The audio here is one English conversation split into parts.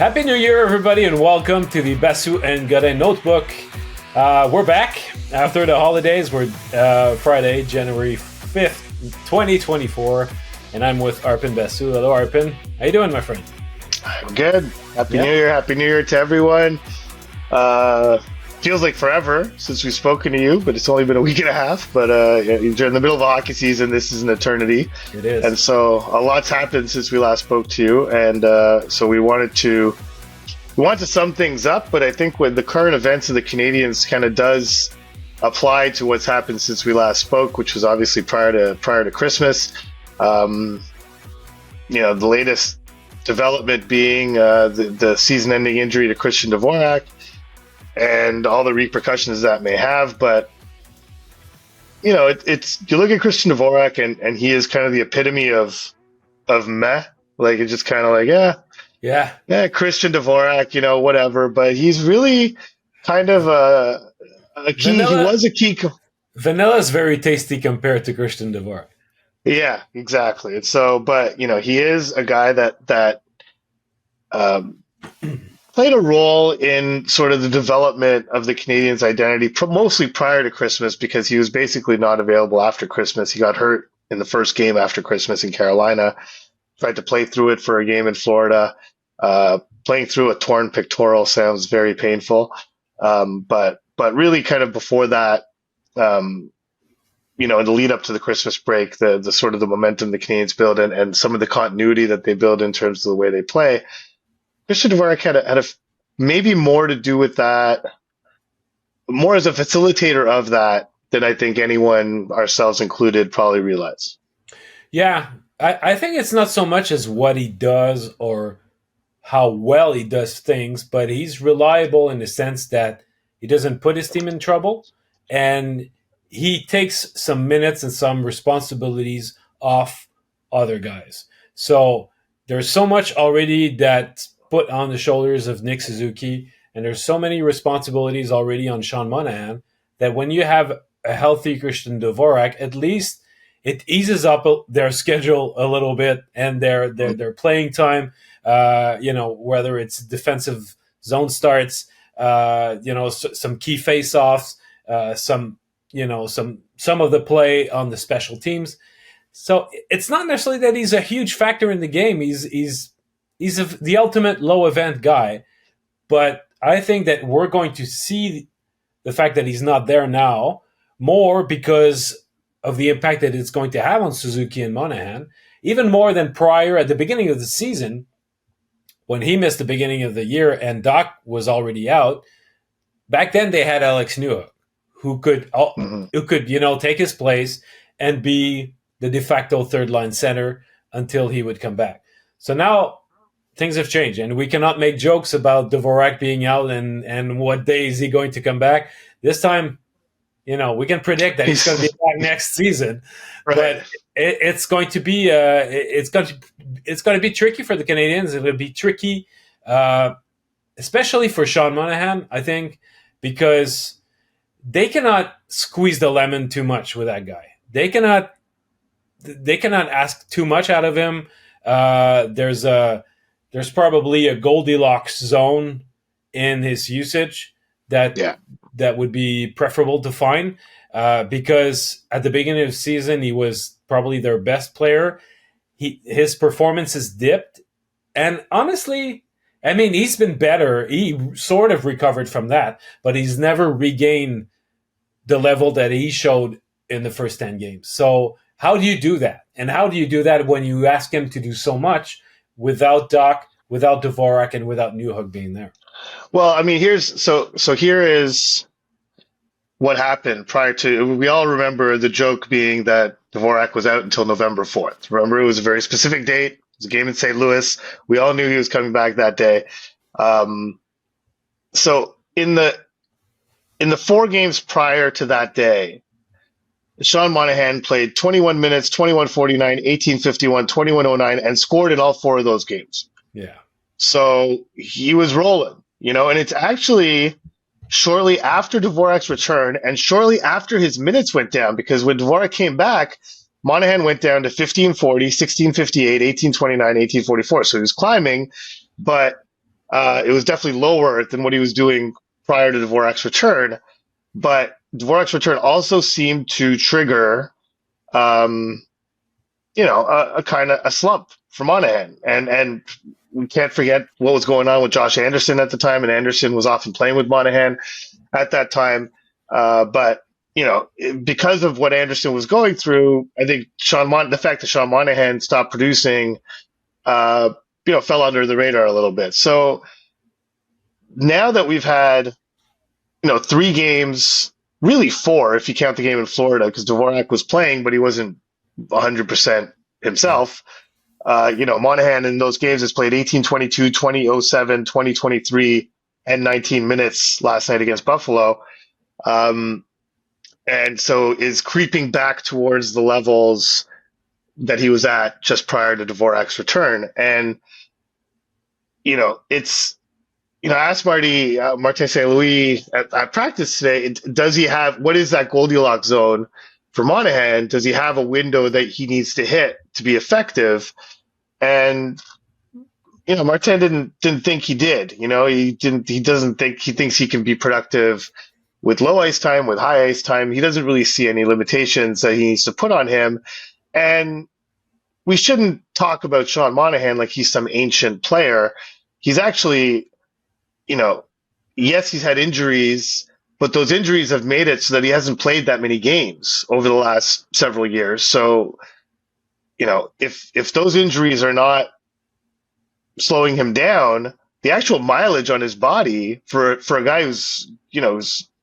Happy New Year, everybody, and welcome to the Basu and Godin Notebook. We're back after the holidays. We're Friday, January 5th, 2024, and I'm with Arpin Basu. Hello, Arpin. How you doing, my friend? I'm good. Happy New Year. Happy New Year to everyone. Feels like forever since we've spoken to you, but it's only been a week and a half. But you're in the middle of the hockey season. This is an eternity. It is. And so a lot's happened since we last spoke to you. And so we wanted to sum things up. But I think with the current events of the Canadiens kind of does apply to what's happened since we last spoke, which was obviously prior to Christmas. The latest development being the season-ending injury to Christian Dvorak and all the repercussions that may have. But it's you look at Christian Dvorak and he is kind of the epitome of meh. Like, it's just kind of like yeah, Christian Dvorak, whatever. But he's really kind of a key. He was a key. Vanilla is very tasty compared to Christian Dvorak. Yeah, exactly. And so, but he is a guy that played a role in sort of the development of the Canadiens' identity, mostly prior to Christmas, because he was basically not available after Christmas. He got hurt in the first game after Christmas in Carolina. Tried to play through it for a game in Florida. Playing through a torn pectoral sounds very painful, but really kind of before that. In the lead up to the Christmas break, the sort of the momentum the Canadiens build and some of the continuity that they build in terms of the way they play, Christian Dvorak had a maybe more to do with that, more as a facilitator of that than I think anyone, ourselves included, probably realized. Yeah, I think it's not so much as what he does or how well he does things, but he's reliable in the sense that he doesn't put his team in trouble, and he takes some minutes and some responsibilities off other guys. So there's so much already that's put on the shoulders of Nick Suzuki, and there's so many responsibilities already on Sean Monahan that when you have a healthy Christian Dvorak, at least it eases up their schedule a little bit and their playing time. Whether it's defensive zone starts, some key face-offs, some of the play on the special teams. So it's not necessarily that he's a huge factor in the game. He's the ultimate low event guy. But I think that we're going to see the fact that he's not there now more because of the impact that it's going to have on Suzuki and Monahan, even more than prior at the beginning of the season when he missed the beginning of the year and Doc was already out. Back then they had Alex Newhook, who could take his place and be the de facto third line center until he would come back. So now things have changed, and we cannot make jokes about Dvorak being out and what day is he going to come back. This time, we can predict that he's going to be back next season, right. But it's going to be tricky for the Canadiens. It will be tricky, especially for Sean Monahan, I think, because they cannot squeeze the lemon too much with that guy. They cannot ask too much out of him. There's probably a Goldilocks zone in his usage that would be preferable to find, because at the beginning of the season he was probably their best player. His performance has dipped, and honestly, I mean, he's been better. He sort of recovered from that, but he's never regained the level that he showed in the first 10 games. So how do you do that? And how do you do that when you ask him to do so much without Doc, without Dvorak, and without Newhook being there? Well, I mean, here is what happened prior to. We all remember the joke being that Dvorak was out until November 4th. Remember, it was a very specific date. It was a game in St. Louis. We all knew he was coming back that day. So in the 4 games prior to that day, Sean Monahan played 21 minutes, 21:49, 18:51, 21:09, and scored in all 4 of those games. Yeah. So he was rolling, and it's actually shortly after Dvorak's return and shortly after his minutes went down, because when Dvorak came back, Monahan went down to 15:40, 16:58, 18:29, 18:44. So he was climbing, but It was definitely lower than what he was doing prior to Dvorak's return, but Dvorak's return also seemed to trigger, um, a kind of a slump for Monahan, and we can't forget what was going on with Josh Anderson at the time, and Anderson was often playing with Monahan at that time. But because of what Anderson was going through, I think the fact that Sean Monahan stopped producing, uh, fell under the radar a little bit. So now that we've had, 3 games, really four if you count the game in Florida, because Dvorak was playing, but he wasn't 100% Yeah. himself. Monahan in those games has played 18, 22, 2007, 2023, and 19 minutes last night against Buffalo. Um, and so is creeping back towards the levels that he was at just prior to Dvorak's return. And, it's, I asked Martin St. Louis at practice today, does he have, what is that Goldilocks zone for Monahan? Does he have a window that he needs to hit to be effective? And Martin didn't think he did. He thinks he can be productive with low ice time, with high ice time. He doesn't really see any limitations that he needs to put on him. And we shouldn't talk about Sean Monahan like he's some ancient player. He's actually, yes, he's had injuries, but those injuries have made it so that he hasn't played that many games over the last several years. So, if those injuries are not slowing him down, the actual mileage on his body for a guy who's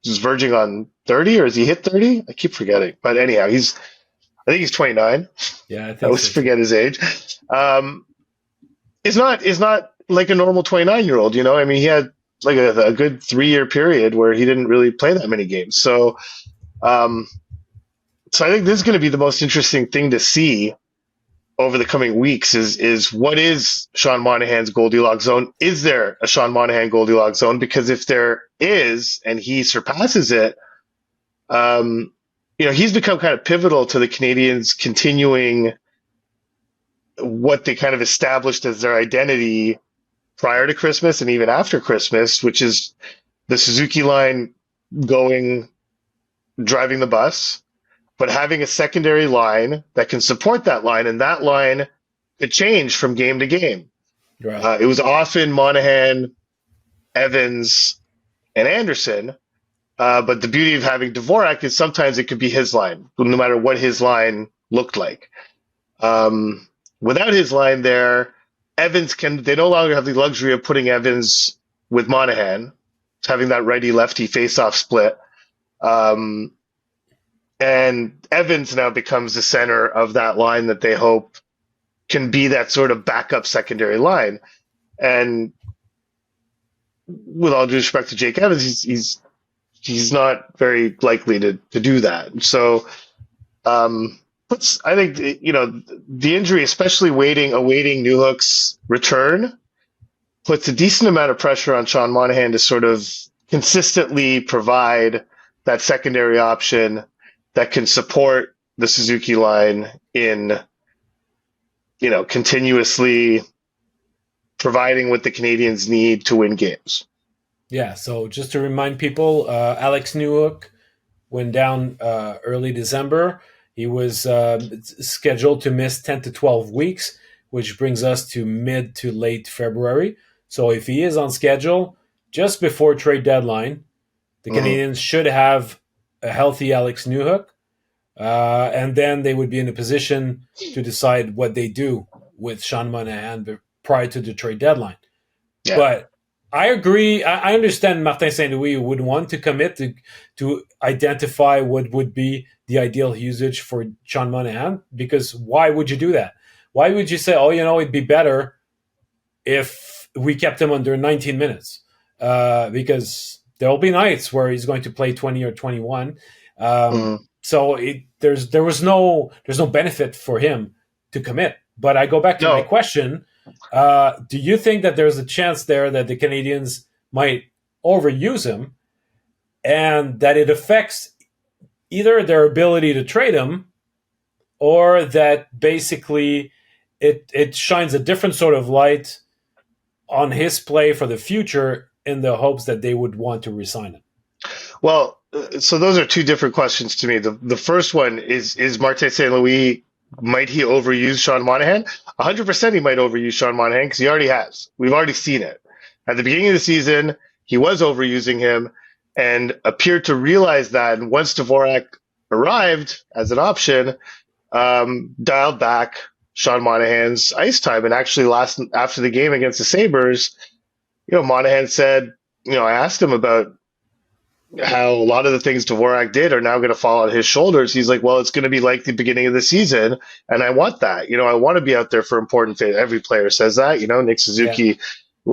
verging on 30, or has he hit 30? I keep forgetting. But anyhow, I think he's 29. Yeah, I I think always so too. forget his age. Is not like a normal 29-year-old. I mean, he had like a good 3-year period where he didn't really play that many games. Um, so I think this is going to be the most interesting thing to see over the coming weeks is what is Sean Monahan's Goldilocks zone? Is there a Sean Monahan Goldilocks zone? Because if there is, and he surpasses it, um, he's become kind of pivotal to the Canadiens continuing what they kind of established as their identity prior to Christmas and even after Christmas, which is the Suzuki line going, driving the bus, but having a secondary line that can support that line, and that line could change from game to game. Right. It was often Monahan, Evans, and Anderson, but the beauty of having Dvorak is sometimes it could be his line, no matter what his line looked like. Without his line there, they no longer have the luxury of putting Evans with Monahan, having that righty lefty face off split. Um, and Evans now becomes the center of that line that they hope can be that sort of backup secondary line. And with all due respect to Jake Evans, he's not very likely to do that. So, I think the injury, especially awaiting Newhook's return, puts a decent amount of pressure on Sean Monahan to sort of consistently provide that secondary option that can support the Suzuki line in continuously providing what the Canadiens need to win games. Yeah. So just to remind people, Alex Newhook went down early December. He was scheduled to miss 10 to 12 weeks, which brings us to mid to late February. So if he is on schedule just before trade deadline, the Mm-hmm. Canadiens should have a healthy Alex Newhook, and then they would be in a position to decide what they do with Sean Monahan prior to the trade deadline. Yeah. But I agree. I understand Martin St. Louis would want to commit to identify what would be the ideal usage for Sean Monahan, because why would you do that? Why would you say, oh, it'd be better if we kept him under 19 minutes? Because there will be nights where he's going to play 20 or 21. Mm-hmm. So there's no benefit for him to commit. But I go back to my No, question: do you think that there's a chance there that the Canadiens might overuse him, and that it affects either their ability to trade him, or that basically it shines a different sort of light on his play for the future in the hopes that they would want to resign him. Well, so those are two different questions to me. The first one is Martin St. Louis, might he overuse Sean Monahan? 100% he might overuse Sean Monahan because he already has. We've already seen it. At the beginning of the season, he was overusing him and appeared to realize that. And once Dvorak arrived as an option, dialed back Sean Monahan's ice time. And actually, after the game against the Sabres, Monahan said, I asked him about how a lot of the things Dvorak did are now going to fall on his shoulders. He's like, well, it's going to be like the beginning of the season, and I want that. I want to be out there for important things. Every player says that. Nick Suzuki,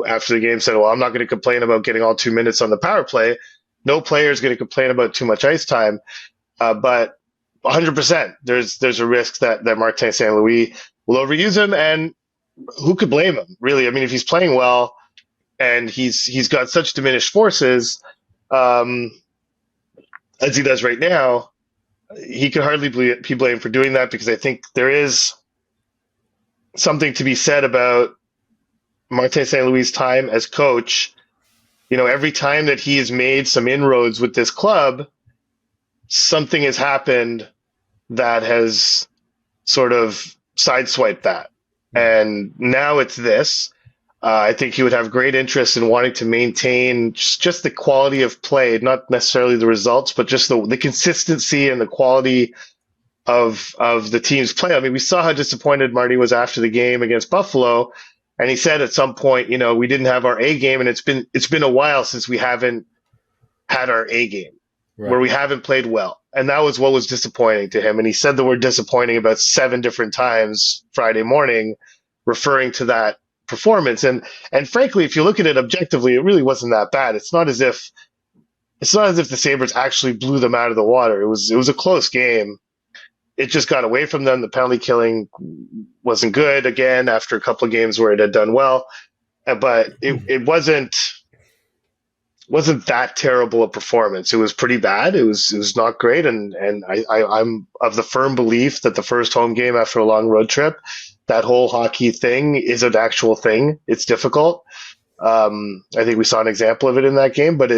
after the game, said, well, I'm not going to complain about getting all 2 minutes on the power play. No player is going to complain about too much ice time, but 100%, there's a risk that Martin St. Louis will overuse him, and who could blame him, really? I mean, if he's playing well and he's got such diminished forces, as he does right now, he could hardly be blamed for doing that, because I think there is something to be said about Martin St. Louis' time as coach. Every time that he has made some inroads with this club, something has happened that has sort of sideswiped that. And now it's this. I think he would have great interest in wanting to maintain just the quality of play, not necessarily the results, but just the consistency and the quality of the team's play. I mean, we saw how disappointed Marty was after the game against Buffalo, and he said at some point, we didn't have our A game, and it's been a while since we haven't had our A game, right, where we haven't played well. And that was what was disappointing to him. And he said the word disappointing about 7 different times Friday morning, referring to that performance. And frankly, if you look at it objectively, it really wasn't that bad. It's not as if the Sabres actually blew them out of the water. It was a close game. It just got away from them. The penalty killing wasn't good again after a couple of games where it had done well, but it wasn't that terrible a performance. It was pretty bad. It was not great. And I'm of the firm belief that the first home game after a long road trip, that whole hockey thing is an actual thing. It's difficult. I think we saw an example of it in that game, but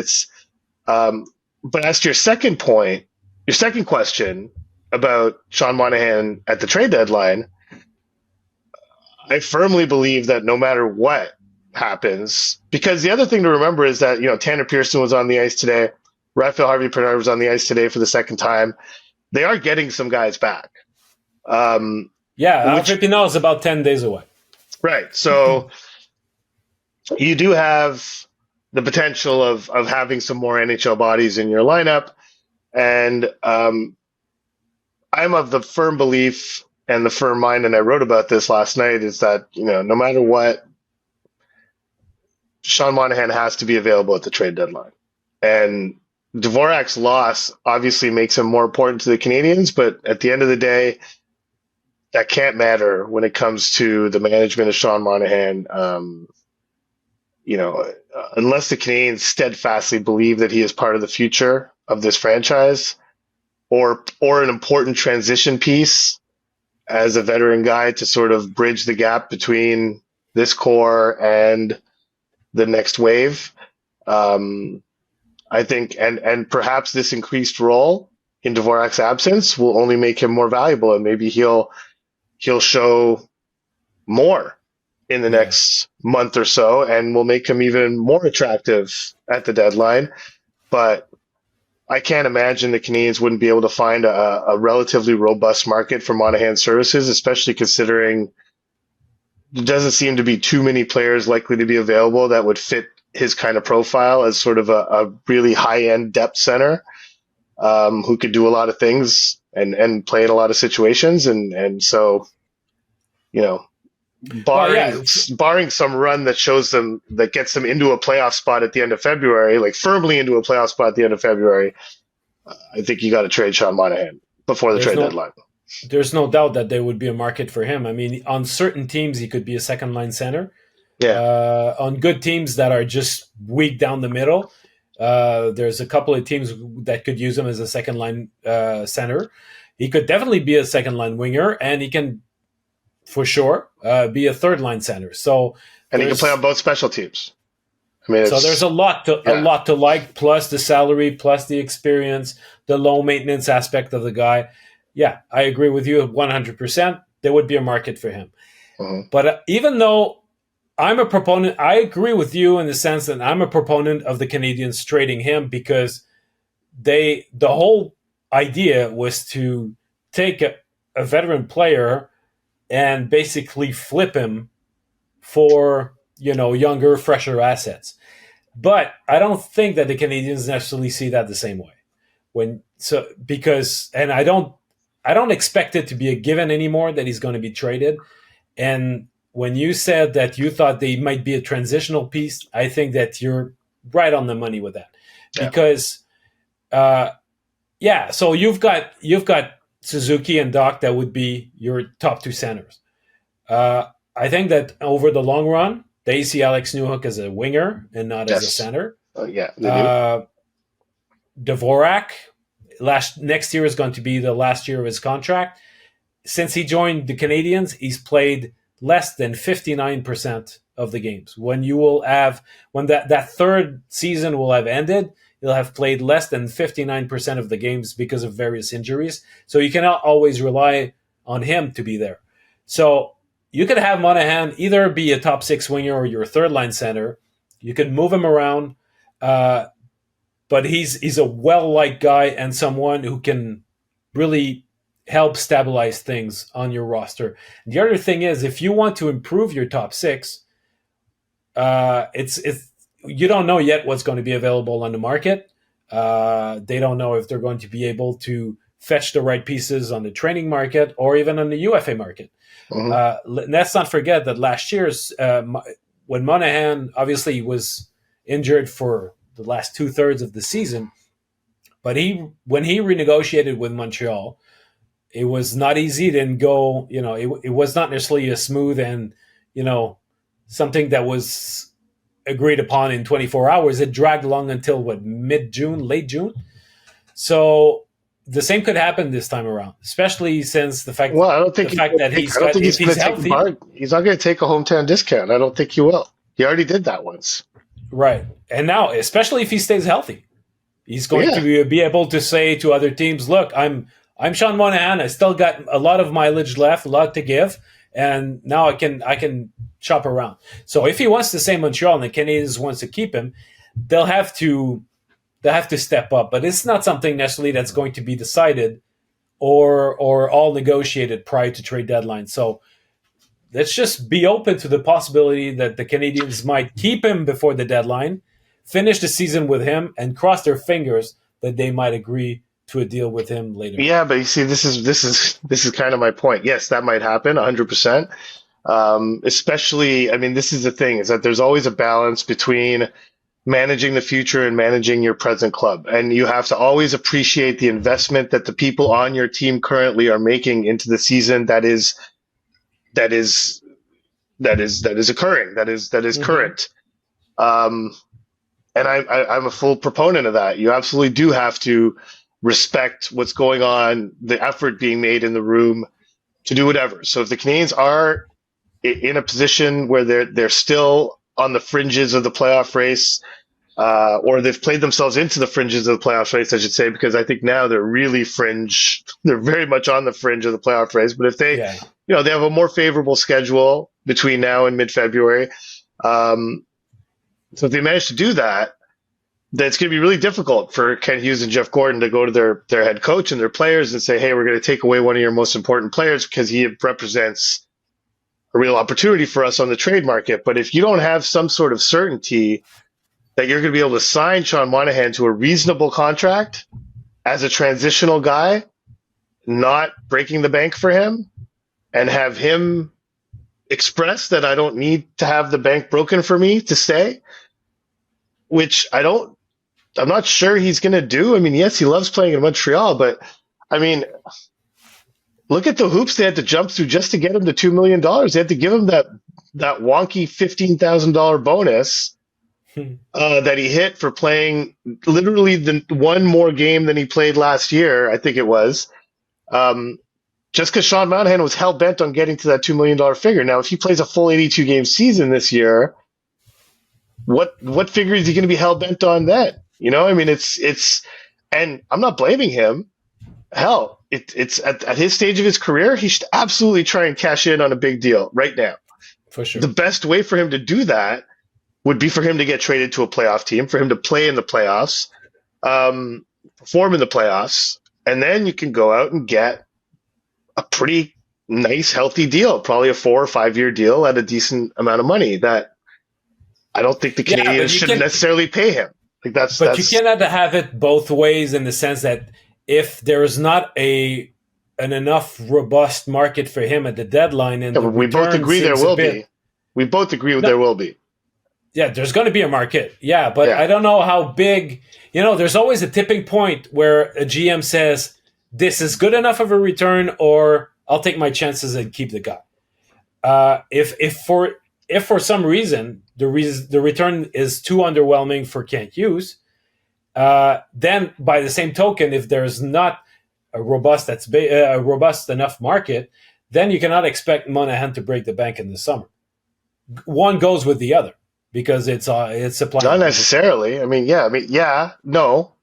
but as to your second point, your second question about Sean Monahan at the trade deadline, I firmly believe that no matter what happens, because the other thing to remember is that, Tanner Pearson was on the ice today. Raphael Harvey-Pinard was on the ice today for the second time. They are getting some guys back. Harvey-Pinard is about 10 days away. Right. So you do have the potential of having some more NHL bodies in your lineup. And I'm of the firm belief and the firm mind, and I wrote about this last night, is that, no matter what, Sean Monahan has to be available at the trade deadline. And Dvorak's loss obviously makes him more important to the Canadiens, but at the end of the day, that can't matter when it comes to the management of Sean Monahan. Unless the Canadiens steadfastly believe that he is part of the future of this franchise, or an important transition piece as a veteran guy to sort of bridge the gap between this core and the next wave. I think, and perhaps this increased role in Dvorak's absence will only make him more valuable, and maybe he'll show more in the next month or so, and will make him even more attractive at the deadline. But I can't imagine the Canadiens wouldn't be able to find a relatively robust market for Monahan services, especially considering there doesn't seem to be too many players likely to be available that would fit his kind of profile as sort of a really high-end depth center, who could do a lot of things and play in a lot of situations. And so, barring some run that gets them into a playoff spot at the end of February, like firmly into a playoff spot at the end of February, I think you got to trade Sean Monahan before the trade deadline. There's no doubt that there would be a market for him. I mean, on certain teams, he could be a second line center. Yeah. On good teams that are just weak down the middle, there's a couple of teams that could use him as a second line center. He could definitely be a second line winger, and he can for sure, be a third line center. And he can play on there's both special teams. I mean, there's it's a yeah. lot to like, plus the salary, plus the experience, the low maintenance aspect of the guy. Yeah, I agree with you 100%. There would be a market for him. Mhm. But even though I'm a proponent, I agree with you in the sense that I'm a proponent of the Canadiens trading him because the whole idea was to take a veteran player and basically flip him for younger, fresher assets. But I don't think that the Canadiens necessarily see that the same way. Because I don't expect it to be a given anymore that he's going to be traded. And when you said that you thought they might be a transitional piece, I think that you're right on the money with that. Yeah. Because uh, yeah, so you've got Suzuki and Doc that would be your top two centers. I think that over the long run, they see Alex Newhook as a winger and not as a Yes. center. Yeah, they do. Uh, Dvorak, next year is going to be the last year of his contract. Since he joined the Canadiens, he's played less than 59% of the games. When that third season will have ended, he'll have played less than 59% of the games because of various injuries. So you cannot always rely on him to be there. So you could have Monahan either be a top six winger or your third line center. You can move him around, but he's a well liked guy and someone who can really help stabilize things on your roster. The other thing is, if you want to improve your top six, it's you don't know yet what's going to be available on the market. They don't know if they're going to be able to fetch the right pieces on the training market or even on the UFA market. Let's not forget that last year's when Monahan obviously was injured for the last 2/3 of the season, but when he renegotiated with Montreal, it was not easy. It didn't go, it was not necessarily a smooth and something that was agreed upon in 24 hours. It dragged along until mid-June, late June. So the same could happen this time around, especially since the fact Well, I don't think that I don't think if he's going he's to take healthy. He's not going to take a hometown discount. I don't think he will. He already did that once. Right. And now, especially if he stays healthy, he's going Yeah. to be able to say to other teams, look, I'm Sean Monahan. I still got a lot of mileage left, a lot to give, and now I can shop around. So if he wants to stay in Montreal and the Canadiens wants to keep him, they'll have to step up. But it's not something necessarily that's going to be decided or all negotiated prior to trade deadline. So let's just be open to the possibility that the Canadiens might keep him before the deadline, finish the season with him, and cross their fingers that they might agree to a deal with him later. Yeah, but you see, this is kind of my point. Yes, that might happen, 100%. Especially, I mean, this is the thing: is that there's always a balance between managing the future and managing your present club, and you have to always appreciate the investment that the people on your team currently are making into the season that is occurring, that is Mm-hmm. current. Um, and I'm a full proponent of that. You absolutely do have to respect what's going on, the effort being made in the room to do whatever. So if the Canadiens are in a position where they're still on the fringes of the playoff race, or they've played themselves into the fringes of the playoff race, I should say, because I think now they're really fringe. They're very much on the fringe of the playoff race. But if they, Yeah. they have a more favorable schedule between now and mid-February. So if they manage to do that, then it's going to be really difficult for Ken Hughes and Jeff Gordon to go to their head coach and their players and say, hey, we're going to take away one of your most important players because he represents a real opportunity for us on the trade market. But if you don't have some sort of certainty that you're going to be able to sign Sean Monahan to a reasonable contract as a transitional guy, not breaking the bank for him, and have him express that I don't need to have the bank broken for me to stay, which I'm not sure he's going to do. I mean, yes, he loves playing in Montreal, but I mean, look at the hoops they had to jump through just to get him to $2 million. They had to give him that wonky $15,000 bonus that he hit for playing literally the one more game than he played last year, I think it was, just because Sean Monahan was hell bent on getting to that $2 million figure. Now, if he plays a full 82 game season this year, what figure is he going to be hell bent on then? You know, I mean, and I'm not blaming him. Hell, it's at his stage of his career, he should absolutely try and cash in on a big deal right now. For sure. The best way for him to do that would be for him to get traded to a playoff team, for him to play in the playoffs, perform in the playoffs, and then you can go out and get a pretty nice, healthy deal, probably a 4 or 5 year deal at a decent amount of money that I don't think the Canadiens should necessarily pay him. Like you cannot have it both ways in the sense that if there is not an enough robust market for him at the deadline, and we both agree there will be. We both agree there will be. Yeah, there's going to be a market. Yeah, but I don't know how big. You know, there's always a tipping point where a GM says, this is good enough of a return, or I'll take my chances and keep the guy. If for some reason the return is too underwhelming for Kent Hughes, then by the same token, if there's not a robust enough market, then you cannot expect Monahan to break the bank in the summer. One goes with the other because it's supply. Not necessarily. No.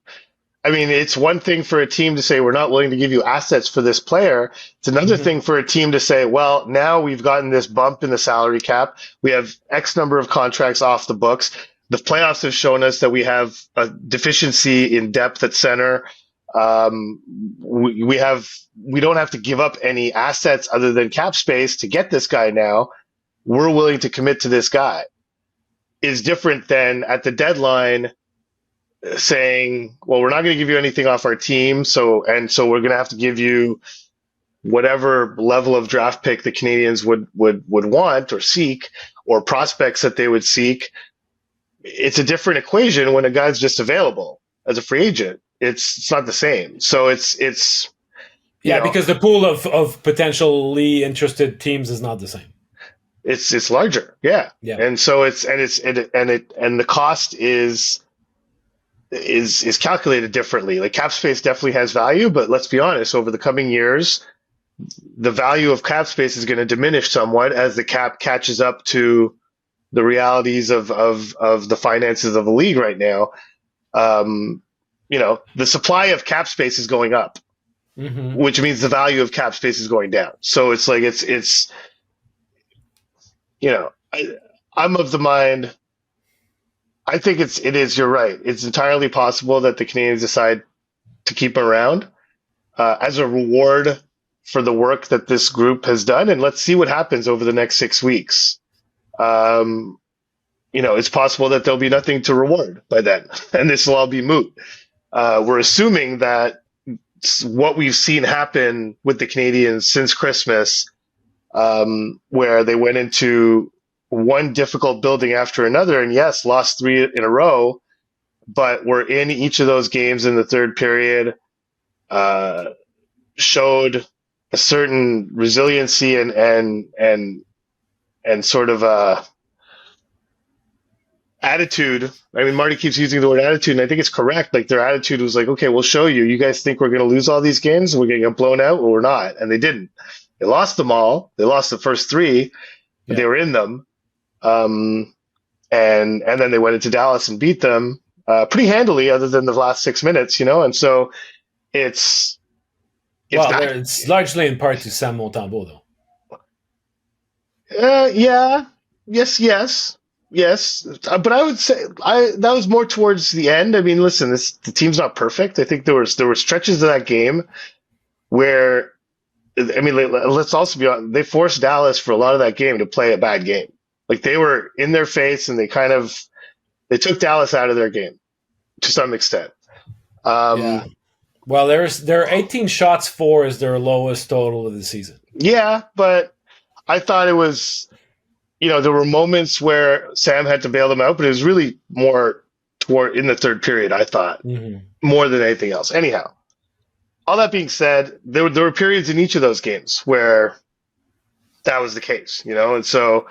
I mean, it's one thing for a team to say, we're not willing to give you assets for this player. It's another thing for a team to say, well, now we've gotten this bump in the salary cap. We have X number of contracts off the books. The playoffs have shown us that we have a deficiency in depth at center. We don't have to give up any assets other than cap space to get this guy now. We're willing to commit to this guy. Is different than at the deadline saying, well, we're not going to give you anything off our team, so we're going to have to give you whatever level of draft pick the Canadiens would want or seek, or prospects that they would seek. It's a different equation when a guy's just available as a free agent. It's not the same. So it's because the pool of potentially interested teams is not the same. It's larger, yeah. And so the cost is calculated differently. Like, cap space definitely has value, but let's be honest, over the coming years, the value of cap space is going to diminish somewhat as the cap catches up to the realities of the finances of the league right now. The supply of cap space is going up, which means the value of cap space is going down. So it's like, I'm of the mind, I think it is, you're right. It's entirely possible that the Canadiens decide to keep him around as a reward for the work that this group has done. And let's see what happens over the next 6 weeks. It's possible that there'll be nothing to reward by then, and this will all be moot. We're assuming that what we've seen happen with the Canadiens since Christmas, where they went into one difficult building after another, and yes, lost 3 in a row, but were in each of those games in the third period, showed a certain resiliency and sort of attitude. I mean, Marty keeps using the word attitude, and I think it's correct. Like, their attitude was like, okay, we'll show you. You guys think we're going to lose all these games and we're going to get blown out? Well, we're not. And they didn't. They lost them all. They lost the first 3, but they were in them. And then they went into Dallas and beat them pretty handily, other than the last 6 minutes, and so it's largely in part to Sam Montembeault, though. Yes. But I would say that was more towards the end. I mean, listen, the team's not perfect. I think there were stretches of that game where, I mean, let's also be honest, they forced Dallas for a lot of that game to play a bad game. Like, they were in their face, and they took Dallas out of their game to some extent. Well, their 18 shots for is their lowest total of the season. Yeah, but I thought it was, there were moments where Sam had to bail them out, but it was really more toward in the third period, I thought, more than anything else. Anyhow, all that being said, there were periods in each of those games where that was the case, and so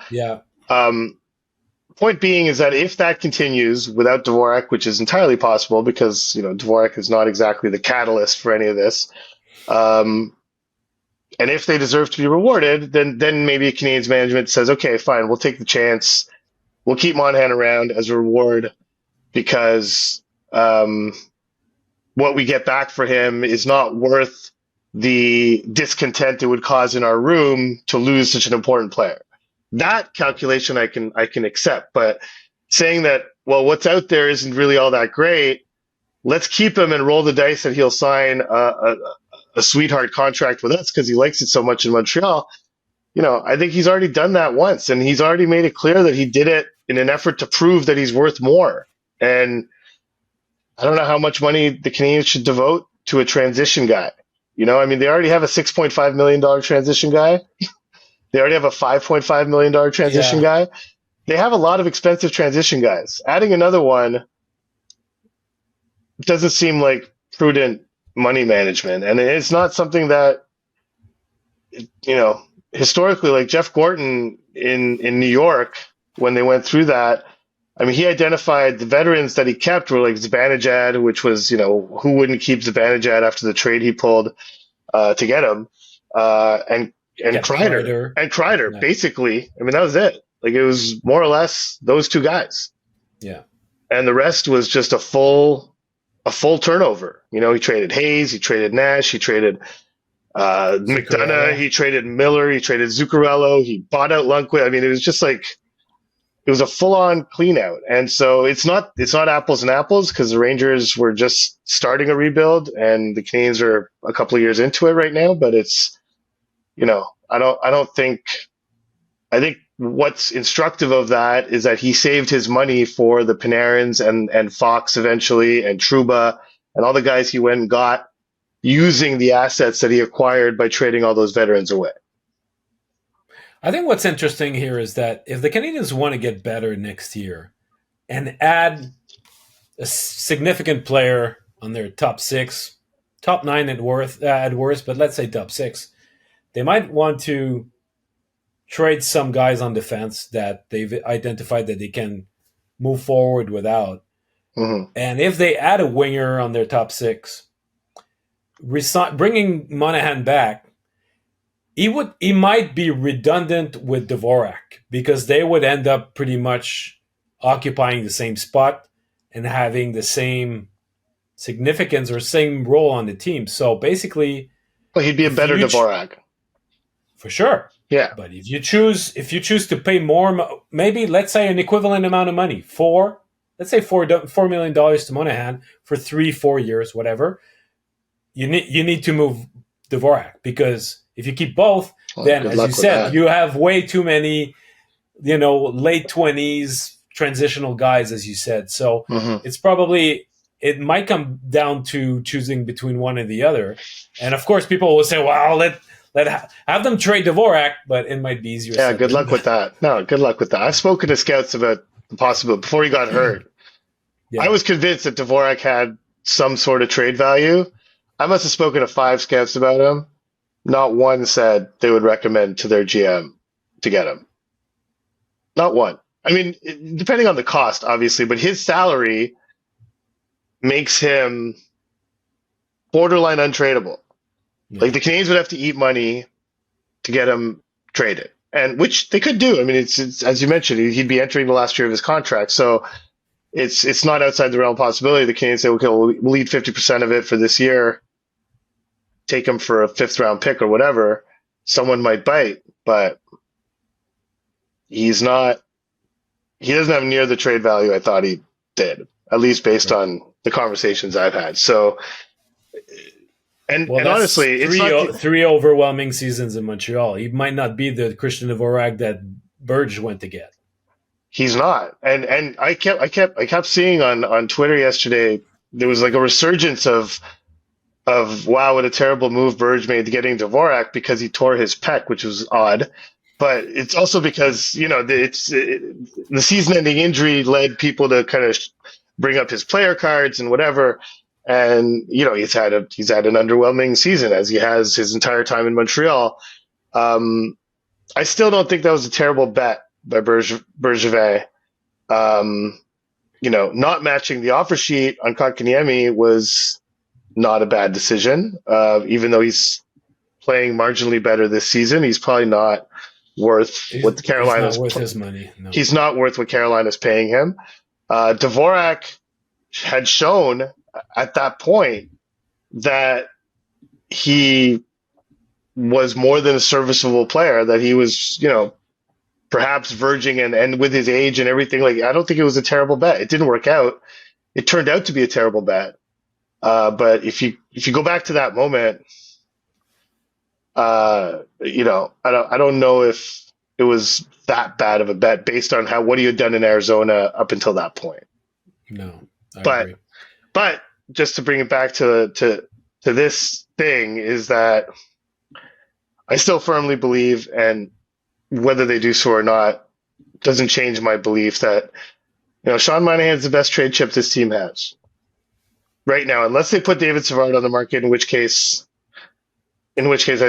point being is that if that continues without Dvorak, which is entirely possible because Dvorak is not exactly the catalyst for any of this, And if they deserve to be rewarded, then maybe Canadiens management says, okay, fine, we'll take the chance. We'll keep Monahan around as a reward because what we get back for him is not worth the discontent it would cause in our room to lose such an important player. That calculation I can accept, but saying that, well, what's out there isn't really all that great. Let's keep him and roll the dice that he'll sign a sweetheart contract with us because he likes it so much in Montreal. I think he's already done that once, and he's already made it clear that he did it in an effort to prove that he's worth more. And I don't know how much money the Canadiens should devote to a transition guy. I mean, they already have a $6.5 million transition guy. They already have a $5.5 million transition Yeah. guy. They have a lot of expensive transition guys. Adding another one doesn't seem like prudent money management. And it's not something that, you know, historically, like Jeff Gorton in New York, when they went through that, I mean, he identified the veterans that he kept were like Zibanejad, which was, who wouldn't keep Zibanejad after the trade he pulled to get him, and Get Kreider. Kreider. And Kreider, Yeah. basically, I mean, that was it. Like, it was more or less those two guys. Yeah. And the rest was just a full turnover. He traded Hayes, he traded Nash, he traded McDonough, Zuccarello. he traded Miller, he traded Zuccarello, he bought out Lundqvist. I mean, it was just like it was a full-on clean out. And so it's not apples and apples because the Rangers were just starting a rebuild and the Canadiens are a couple of years into it right now. But it's I think what's instructive of that is that he saved his money for the Panarins and Fox eventually and Trouba and all the guys he went and got using the assets that he acquired by trading all those veterans away. I think what's interesting here is that if the Canadiens want to get better next year and add a significant player on their top six, top nine at worst, but let's say top six, they might want to trade some guys on defense that they've identified that they can move forward without. Mm-hmm. And if they add a winger on their top six, bringing Monahan back, he might be redundant with Dvorak because they would end up pretty much occupying the same spot and having the same significance or same role on the team. So basically, Well, he'd be a if better you Dvorak. for sure. Yeah. But if you choose to pay more, maybe let's say an equivalent amount of money, let's say $4 million to Monahan for 3-4 years, whatever. You need to move Dvorak because if you keep both, Well, then good as luck you with said, that. you have way too many, late 20s transitional guys, as you said. So Mm-hmm. it might come down to choosing between one and the other. And of course, people will say, "Well, have them trade Dvorak," but it might be easier Yeah, said good than luck with done. that. No, good luck with that. I've spoken to scouts about the possibility before he got hurt. I Yeah, was convinced that Dvorak had some sort of trade value. I must have spoken to 5 scouts about him. Not one said they would recommend to their GM to get him. Not one. I mean, depending on the cost, obviously, but his salary makes him borderline untradeable. yeah. Like the Canadiens would have to eat money to get him traded, and which they could do. I mean, it's as you mentioned, he'd be entering the last year of his contract, so it's not outside the realm of possibility. The Canadiens say, okay, we'll eat 50% of it for this year, take him for a 5th-round pick or whatever. Someone might bite, but he's not. He doesn't have near the trade value I thought he did, at least based Right. on the conversations I've had. So, and Well, and that's honestly, it's three not. three overwhelming seasons in Montreal. He might not be the Christian Dvorak that Burge went to get. He's not. And I kept seeing on Twitter yesterday there was like a resurgence of wow, what a terrible move Burge made getting Dvorak because he tore his pec, which was odd. But it's also because the season-ending injury led people to kind of bring up his player cards and whatever. And he's had an underwhelming season as he has his entire time in Montreal. I still don't think that was a terrible bet by Bergevin. Not matching the offer sheet on Kotkaniemi was not a bad decision, even though he's playing marginally better this season, he's probably not worth what the He's not Carolina's. worth his money. No. He's not worth what Carolina's paying him. Dvorak had shown at that point that he was more than a serviceable player, that he was, perhaps verging and with his age and everything, like I don't think it was a terrible bet. It didn't work out. It turned out to be a terrible bet. But if you go back to that moment, I don't know if it was that bad of a bet based on what he had done in Arizona up until that point. No, I But agree. but just to bring it back to this thing is that I still firmly believe, and whether they do so or not doesn't change my belief that Sean Monahan's the best trade chip this team has right now, unless they put David Savard on the market, in which case I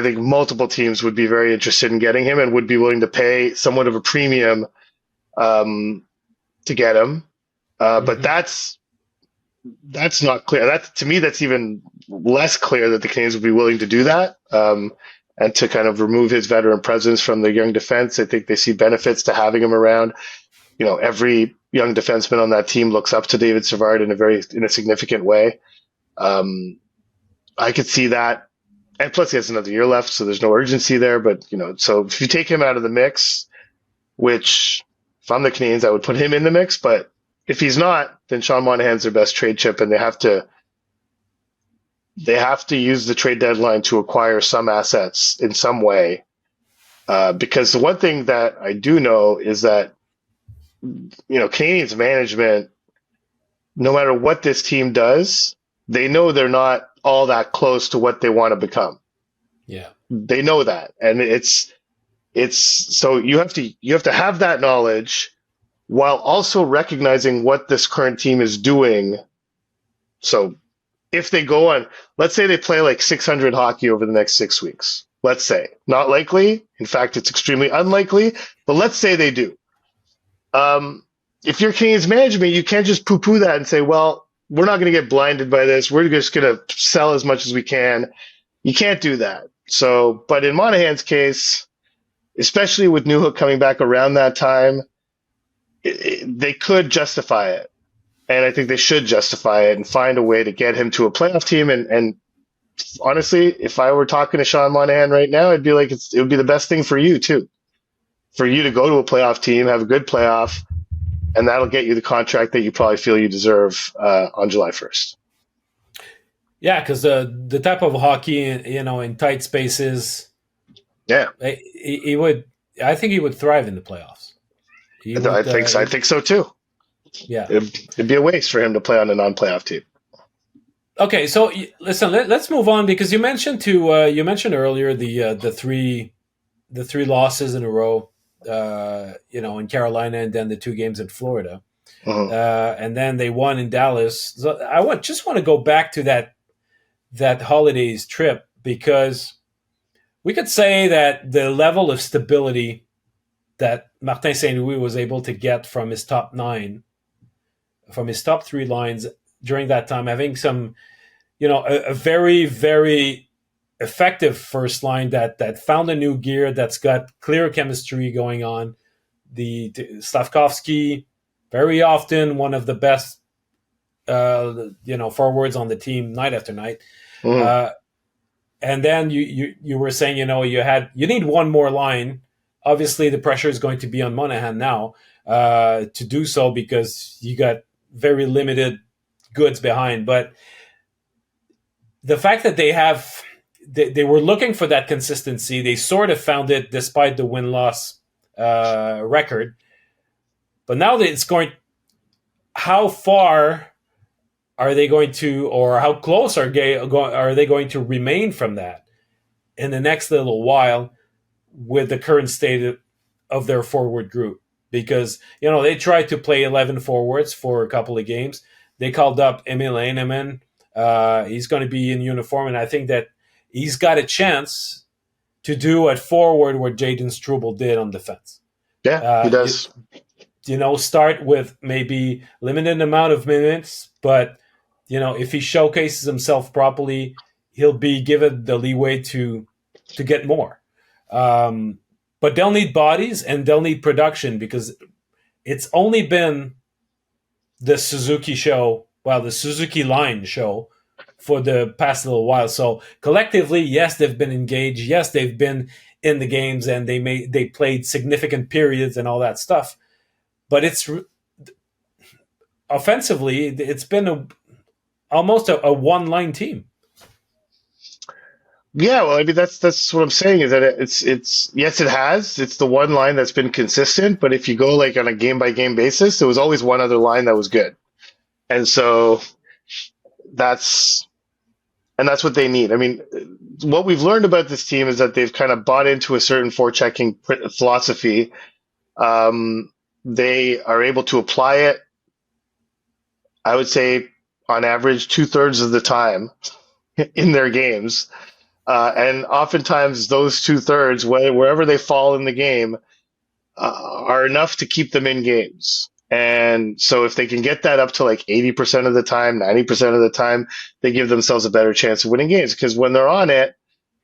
think multiple teams would be very interested in getting him and would be willing to pay somewhat of a premium to get him. But Mm-hmm. that's not clear. That to me, that's even less clear that the Canadiens would be willing to do that, and to kind of remove his veteran presence from the young defense. I think they see benefits to having him around. Every young defenseman on that team looks up to David Savard in a significant way. I could see that, and plus he has another year left, so there's no urgency there. But so if you take him out of the mix, which if I'm the Canadiens, I would put him in the mix, but if he's not, then Sean Monahan's their best trade chip, and they have to use the trade deadline to acquire some assets in some way. Because the one thing that I do know is that Canadiens management, no matter what this team does, they know they're not all that close to what they want to become. Yeah. They know that, and it's so you have to have that knowledge while also recognizing what this current team is doing. So if they go on, let's say they play like 600 hockey over the next 6 weeks. Let's say, not likely. In fact, it's extremely unlikely. But let's say they do. If you're Canadiens management, you can't just poo-poo that and say, "Well, we're not going to get blinded by this. We're just going to sell as much as we can." You can't do that. So, but in Monahan's case, especially with Newhook coming back around that time, they could justify it. And I think they should justify it and find a way to get him to a playoff team. And honestly, if I were talking to Sean Monahan right now, I'd be like, it would be the best thing for you too, for you to go to a playoff team, have a good playoff, and that'll get you the contract that you probably feel you deserve on July 1st. Yeah, because the type of hockey, in tight spaces, Yeah, he would. I think he would thrive in the playoffs. He I would. think so. I think so too. Yeah. It'd be a waste for him to play on a non-playoff team. Okay, so listen. Let's move on because you mentioned earlier the three losses in a row. In Carolina, and then the 2 games in Florida, Mhm. and then they won in Dallas. So I just want to go back to that holidays trip because we could say that the level of stability that Martin St. Louis was able to get from his top 9, from his top 3 lines during that time, having some, a very, very effective first line that found a new gear, that's got clear chemistry going on. The Slavkovsky, very often one of the best, forwards on the team night after night. Mhm. And then you were saying, you need one more line. Obviously, the pressure is going to be on Monahan now to do so because you got very limited goods behind. But the fact that they were looking for that consistency, they sort of found it despite the win-loss record. But now that it's going, how far are they going to, or how close are they going to remain from that in the next little while with the current state of their forward group? Because, they tried to play 11 forwards for a couple of games. They called up Emil Heineman. He's going to be in uniform, and I think that he's got a chance to do at forward what Jaden Struble did on defense. Yeah, he does. Start with maybe limited amount of minutes, but if he showcases himself properly, he'll be given the leeway to to get more. Um, but they'll need bodies and they'll need production because it's only been the Suzuki show, well, the Suzuki line show for the past little while. So collectively, yes, they've been engaged. Yes, they've been in the games and they played significant periods and all that stuff. But it's offensively, it's been almost a one line team. Yeah, well, I mean that's what I'm saying is that it's yes, it has. It's the one line that's been consistent, but if you go like on a game by game basis, there was always one other line that was good. And so that's that's what they need. I mean, what we've learned about this team is that they've kind of bought into a certain forechecking philosophy. They are able to apply it, I would say, on average, 2/3 of the time in their games. And oftentimes, those 2/3, wherever they fall in the game, are enough to keep them in games. And so, if they can get that up to like 80% of the time, 90% of the time, they give themselves a better chance of winning games. Because when they're on it,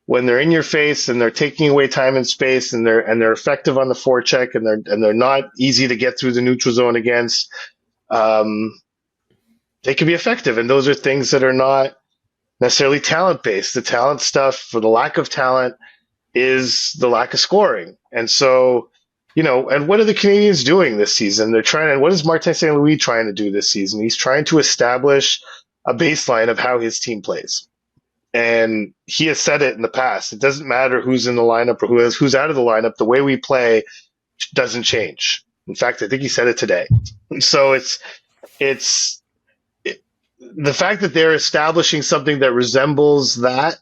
when they're in your face and they're taking away time and space, and they're effective on the forecheck, and they're not easy to get through the neutral zone against, um, they can be effective. And those are things that are not necessarily talent based. The talent stuff, for the lack of talent, is the lack of scoring. And so, and what are the Canadiens doing this season? They're trying to, what is Martin St. Louis trying to do this season? He's trying to establish a baseline of how his team plays. And he has said it in the past. It doesn't matter who's in the lineup or who's out of the lineup. The way we play doesn't change. In fact, I think he said it today. So it's the fact that they're establishing something that resembles that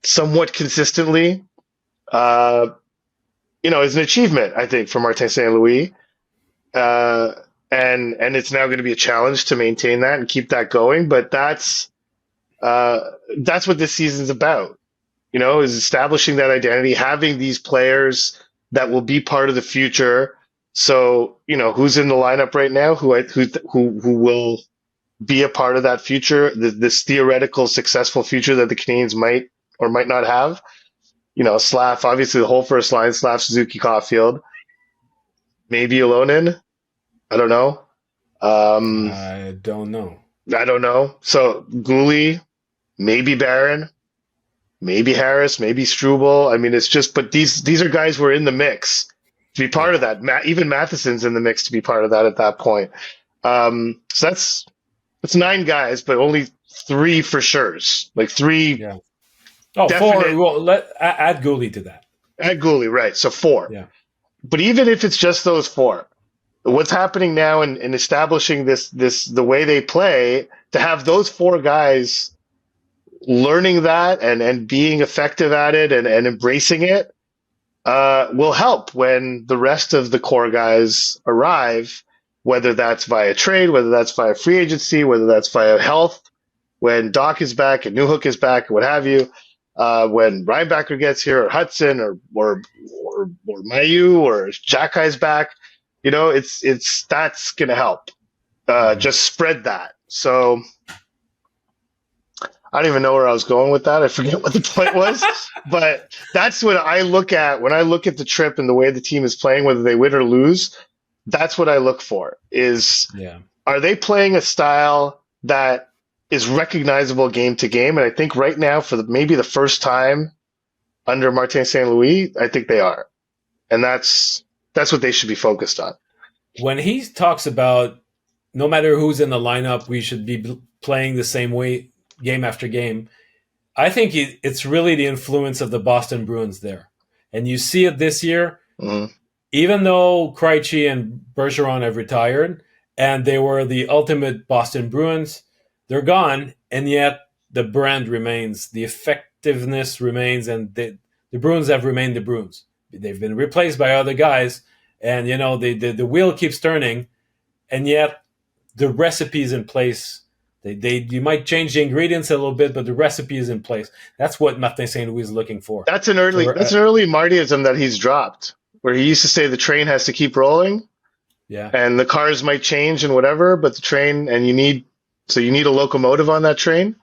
somewhat consistently, is an achievement, I think, for Martin St. Louis. And it's now going to be a challenge to maintain that and keep that going. But that's what this season's about, is establishing that identity, having these players that will be part of the future. So, who's in the lineup right now, who will be a part of that future, this theoretical successful future that the Canadiens might or might not have. Slav, obviously the whole first line, Slav, Suzuki, Caulfield, maybe Alonin. I don't know. I don't know. I don't know. So Gouli, maybe Barron, maybe Harris, maybe Struble. I mean, it's just, but these are guys who are in the mix to be part of that. Even Matheson's in the mix to be part of that at that point. So that's 9 guys, but only 3 for sure's. Like 3. Yeah. Oh, definite, 4. Well, add Gouli to that. Add Gouli, right? So 4. Yeah. But even if it's just those 4, what's happening now in establishing the way they play, to have those 4 guys learning that and being effective at it and embracing it will help when the rest of the core guys arrive, whether that's via trade, whether that's via free agency, whether that's via health, when Doc is back and Newhook is back, what have you, when Reinbacher gets here, or Hudson, or Mayu, or Jackai's back, it's that's going to help. Just spread that. So I don't even know where I was going with that. I forget what the point was, but that's what I look at when I look at the trip and the way the team is playing, whether they win or lose. That's what I look for are they playing a style that is recognizable game to game? And I think right now, for maybe the first time under Martin St. Louis, I think they are. And that's what they should be focused on. When he talks about no matter who's in the lineup, we should be playing the same way game after game, I think it's really the influence of the Boston Bruins there. And you see it this year. Mm-hmm. Even though Krejci and Bergeron have retired and they were the ultimate Boston Bruins, they're gone, and yet the brand remains, the effectiveness remains, and the Bruins have remained the Bruins. They've been replaced by other guys, and the wheel keeps turning, and yet the recipe is in place. You might change the ingredients a little bit, but the recipe is in place. That's what Martin St. Louis is looking for. That's an early Martyism that he's dropped, where he used to say the train has to keep rolling. Yeah. And the cars might change and whatever, but the train, and you need a locomotive on that train.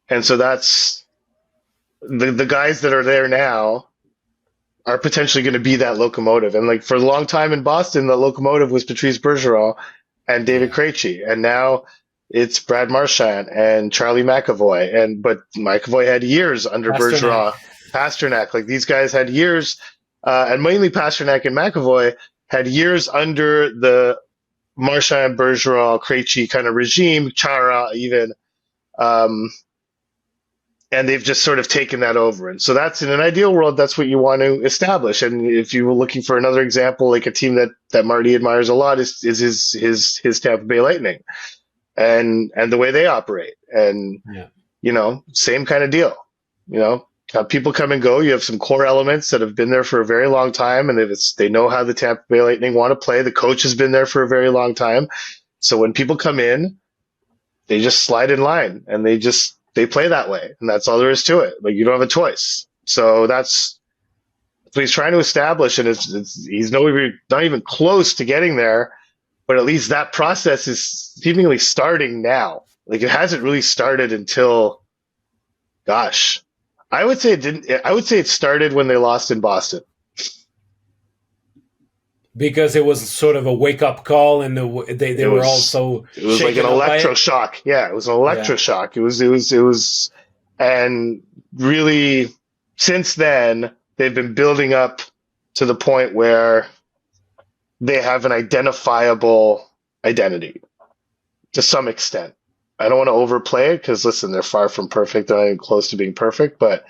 And so that's the guys that are there now are potentially going to be that locomotive. And like for a long time in Boston, the locomotive was Patrice Bergeron and David Yeah, Krejci, and now it's Brad Marchand and Charlie McAvoy. And but McAvoy had years under Pasternak. Bergeron, Pasternak. Like these guys had years, and mainly Pasternak and McAvoy had years under the Marchand, Bergeron, Krejci kind of regime, Chara even. Um, and they've just sort of taken that over. And so that's in an ideal world, that's what you want to establish. And if you were looking for another example, like a team that Marty admires a lot is his Tampa Bay Lightning and the way they operate. And Yeah. same kind of deal. You know, people come and go. You have some core elements that have been there for a very long time, and they know how the Tampa Bay Lightning want to play. The coach has been there for a very long time. So when people come in, they just slide in line and they play that way, and that's all there is to it. Like you don't have a choice. So that's what he's trying to establish, and he's not even close to getting there. But at least that process is seemingly starting now. Like it hasn't really started until, gosh, I would say it didn't. I would say it started when they lost in Boston. Because it was sort of a wake up call, and they It were was also it was like an shaken up by it. electroshock. Yeah, it was an Yeah. electroshock. It was, and really since then they've been building up to the point where they have an identifiable identity to some extent. I don't want to overplay it because listen, they're far from perfect. They're not even close to being perfect, but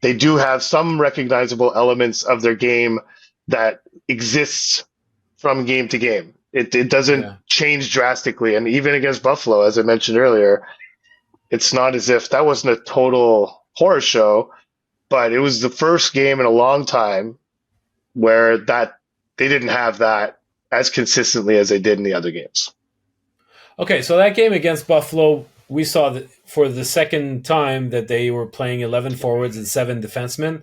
they do have some recognizable elements of their game that exists from game to game. It doesn't Yeah. change drastically. And even against Buffalo, as I mentioned earlier, it's not as if that wasn't a total horror show, but it was the first game in a long time where that they didn't have that as consistently as they did in the other games. Okay, so that game against Buffalo, we saw that for the second time that they were playing 11 forwards and 7 defensemen.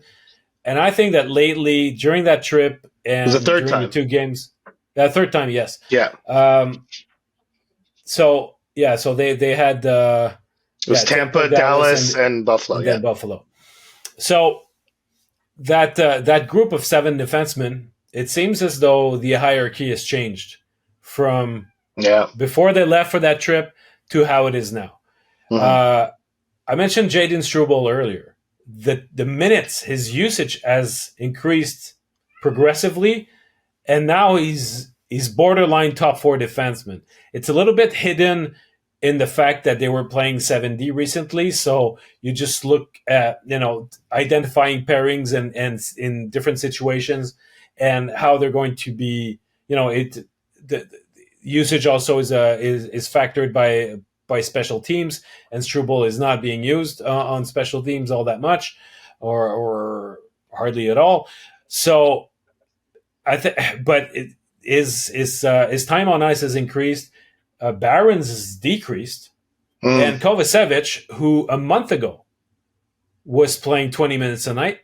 And I think that lately, during that trip It was the and third during the time. 2 games, that third time, yes. Yeah. Um, so yeah, so they had It was Tampa, Tampa, Dallas, Dallas, and Buffalo. and Yeah. then Buffalo. So that group of 7 defensemen, it seems as though the hierarchy has changed from Yeah. before they left for that trip to how it is now. Hmm. Uh, I mentioned Jaden Struble earlier. The minutes, his usage has increased progressively, and now he's borderline top 4 defenseman. It's a little bit hidden in the fact that they were playing 7D recently, so you just look at identifying pairings and in different situations and how they're going to be. The usage also is factored by special teams, and Struble is not being used on special teams all that much, or hardly at all. So I think, but his time on ice has increased. Barron's has decreased, Mm. and Kovacevic, who a month ago was playing 20 minutes a night,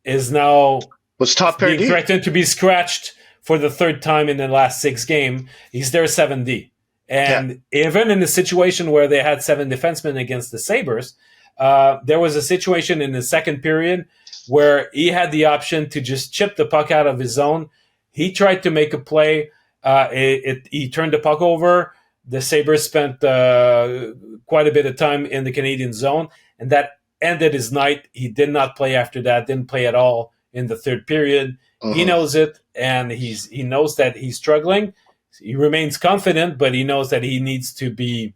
is now Was top pair being D. threatened to be scratched for the third time in the last 6 games. He's their 7D. Yeah. And even in the situation where they had 7 defensemen against the Sabres, there was a situation in the second period where he had the option to just chip the puck out of his zone. He tried to make a play. He turned the puck over. The Sabres spent quite a bit of time in the Canadian zone, and that ended his night. He did not play after that, didn't play at all in the third period. He Hmm. knows it, and he knows that he's struggling. He remains confident, but he knows that he needs to be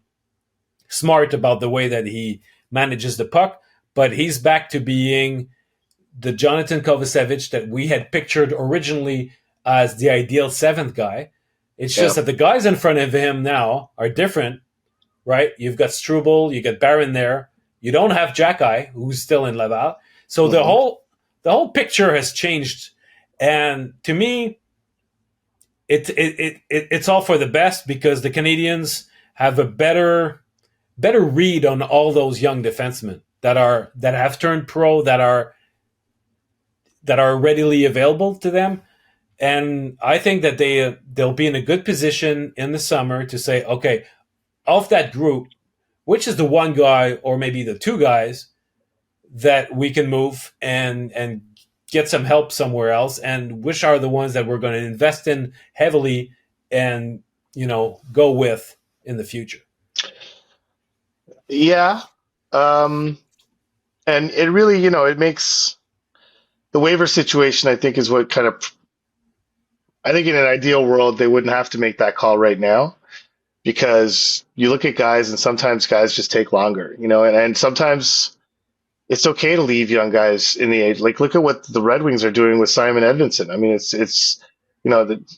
smart about the way that he manages the puck. But he's back to being the Jonathan Kovacevic that we had pictured originally as the ideal seventh guy. It's Yeah. just that the guys in front of him now are different, right? You've got Struble, you got Barron there. You don't have Jackeye, who's still in Laval. So the Hmm. whole picture has changed. And to me, it's all for the best because the Canadiens have a better read on all those young defensemen that have turned pro, that are readily available to them. And I think that they'll be in a good position in the summer to say, okay, of that group, which is the one guy or maybe the 2 guys that we can move and get some help somewhere else, and which are the ones that we're going to invest in heavily and go with in the future. Yeah. Um, and it really, it makes the waiver situation, I think, is what kind of, I think in an ideal world, they wouldn't have to make that call right now because you look at guys and sometimes guys just take longer, and sometimes it's okay to leave young guys in the age. Like, look at what the Red Wings are doing with Simon Edmondson. I mean,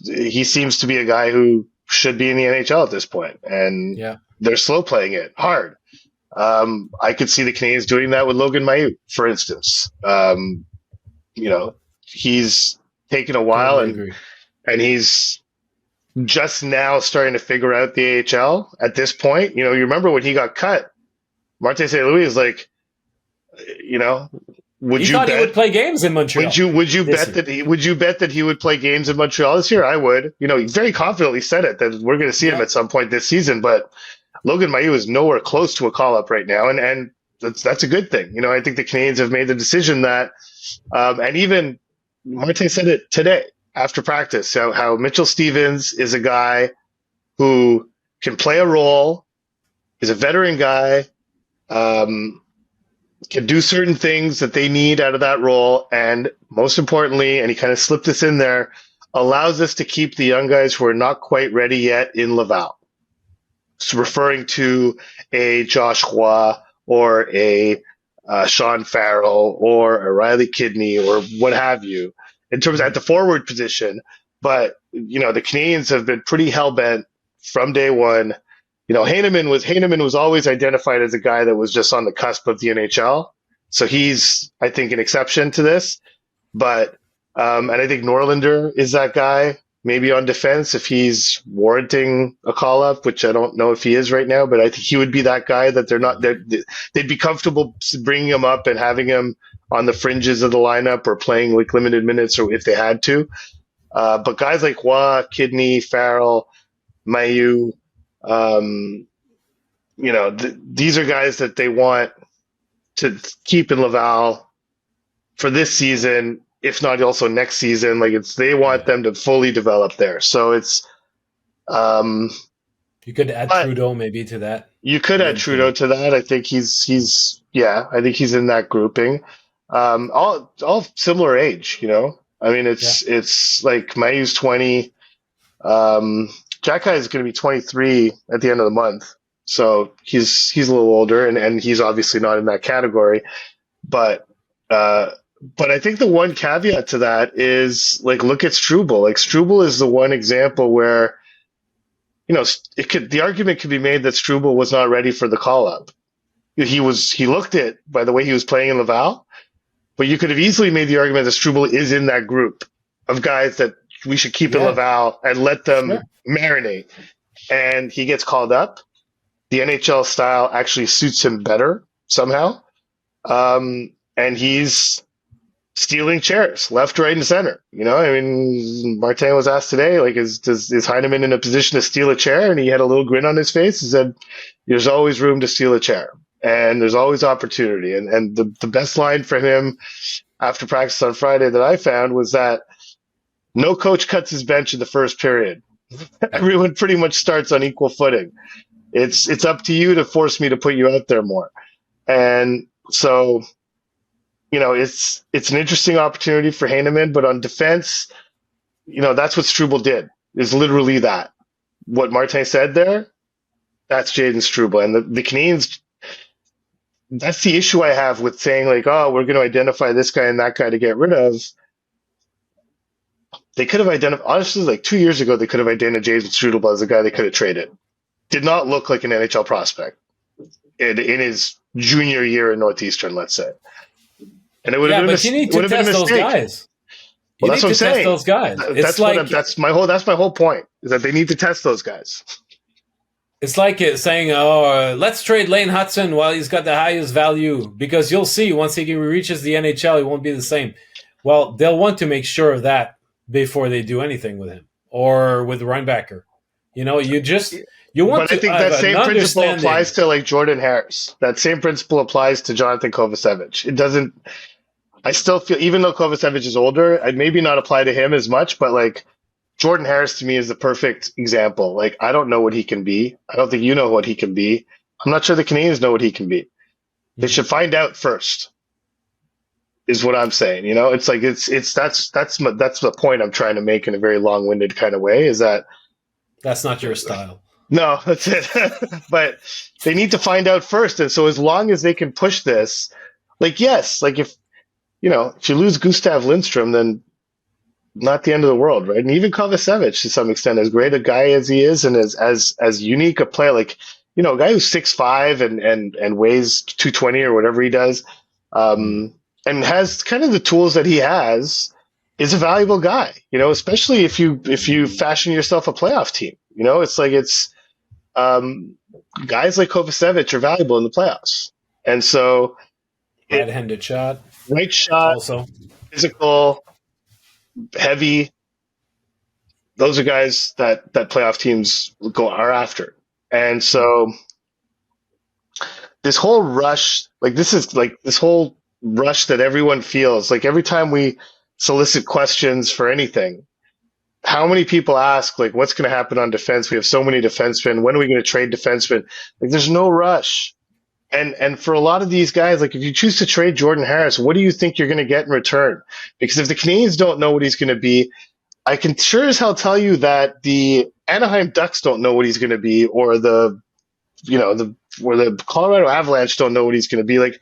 he seems to be a guy who should be in the NHL at this point, and Yeah. they're slow playing it hard. I could see the Canadiens doing that with Logan Mailloux, for instance. He's taken a while, Totally agree. and he's just now starting to figure out the AHL at this point. You remember when he got cut, Martin St. Louis is like, would He you thought he would bet? play games in Montreal. Would you bet that he would play games in Montreal this year? I would. He very confidently said it that we're going to see him at some point this season. But Logan Mailloux is nowhere close to a call up right now, and that's a good thing. I think the Canadiens have made the decision that, and even Martin said it today after practice, how Mitchell Stevens is a guy who can play a role, is a veteran guy. Can do certain things that they need out of that role, and most importantly, and he kind of slipped this in there, allows us to keep the young guys who are not quite ready yet in Laval. So referring to a Josh Roy or a Sean Farrell or a Riley Kidney or what have you, in terms of at the forward position. But the Canadiens have been pretty hell bent from day one. Heineman was always identified as a guy that was just on the cusp of the NHL. So he's, I think, an exception to this. But, and I think Norlinder is that guy, maybe on defense if he's warranting a call up, which I don't know if he is right now, but I think he would be that guy that they'd be comfortable bringing him up and having him on the fringes of the lineup or playing like limited minutes or if they had to. But guys like Roy, Kidney, Farrell, Mailloux, these are guys that they want to keep in Laval for this season, if not also next season. Like they want them to fully develop there. So it's, you could add Trudeau maybe to that. You could add Trudeau to that. I think he's I think he's in that grouping. All similar age, I mean, it's like Mayu's 20, Jack Guy is going to be 23 at the end of the month, so he's a little older, and he's obviously not in that category. But I think the one caveat to that is like look at Struble. Like Struble is the one example where the argument could be made that Struble was not ready for the call up. He looked it by the way he was playing in Laval, but you could have easily made the argument that Struble is in that group of guys that we should keep in Laval and let them marinate. And he gets called up. The NHL style actually suits him better somehow. And he's stealing chairs left, right, and center. I mean, Martin was asked today, like, is Heineman in a position to steal a chair? And he had a little grin on his face. He said, there's always room to steal a chair. And there's always opportunity. And the best line for him after practice on Friday that I found was that no coach cuts his bench in the first period. Everyone pretty much starts on equal footing. It's up to you to force me to put you out there more. And so, it's an interesting opportunity for Heineman, but on defense, that's what Struble did, is literally that. What Martin said there, that's Jaden Struble. And the Canadiens, that's the issue I have with saying like, oh, we're going to identify this guy and that guy to get rid of. They could have identified, honestly, like 2 years ago, they could have identified Jaden Struble as a guy they could have traded. Did not look like an NHL prospect in his junior year in Northeastern, let's say. And it would have been but you need to test those guys. Well, that's what I'm saying. Test those guys. That's my whole point, is that they need to test those guys. It's like saying, "Oh, let's trade Lane Hudson while he's got the highest value," because you'll see once he reaches the NHL, he won't be the same. Well, they'll want to make sure of that before they do anything with him or with Reinbacher. You You want But I to think have that an same principle applies understanding. to like Jordan Harris. That same principle applies to Jonathan Kovacevic. It doesn't. I still feel, even though Kovacevic is older, I'd maybe not apply to him as much. But like Jordan Harris to me is the perfect example. Like I don't know what he can be. I don't think you know what he can be. I'm not sure the Canadians know what he can be. They Mhm. should find out first. Is what I'm saying. You know, it's like that's the point I'm trying to make in a very long-winded kind of way. Is that That's not your style. no, that's it. But they need to find out first. And so as long as they can push this, like yes, like if if you lose Gustav Lindstrom, then not the end of the world, right? And even Kovacevic to some extent, as great a guy as he is, and as unique a player, like a guy who's 6'5" and weighs 220 or whatever he does, Mm. and has kind of the tools that he has, is a valuable guy. Especially if you fashion yourself a playoff team. It's um, guys like Kovacevic are valuable in the playoffs, and so it Right-handed shot, right shot, also. physical, heavy. Those are guys that playoff teams are after. And Mm. so this whole rush, like this is like this whole rush that everyone feels, like every time we solicit questions for anything, how many people ask like what's going to happen on defense? We have so many defensemen. When are we going to trade defensemen? Like there's no rush. And for a lot of these guys, like if you choose to trade Jordan Harris, what do you think you're going to get in return? Because if the Canadians don't know what he's going to be, I can sure as hell tell you that the Anaheim Ducks don't know what he's going to be, or the Colorado Avalanche don't know what he's going to be. Like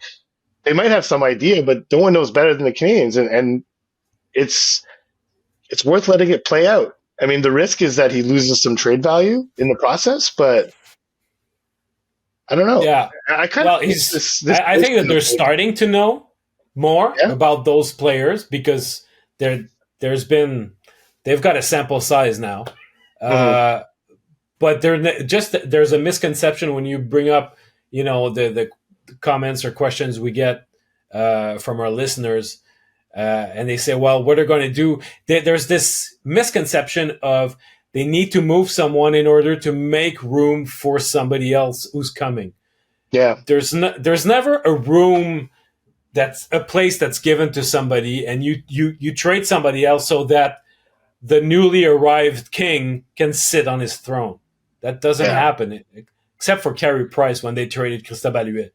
they might have some idea, but no one knows better than the Canadians, and it's it's worth letting it play out. I mean, the risk is that he loses some trade value in the process, but I don't know. Yeah. I kind of Well, think he's. this I think that they're starting to know more yeah. about those players because there's been they've got a sample size now. Mm-hmm. Uh, but there's a misconception when you bring up the comments or questions we get from our listeners, and they say, well, what they're going to do, there's this misconception of they need to move someone in order to make room for somebody else who's coming. Yeah. There's never a room that's a place that's given to somebody and you trade somebody else so that the newly arrived king can sit on his throne. That doesn't Yeah. happen, except for Carey Price when they traded Christophe Alluet.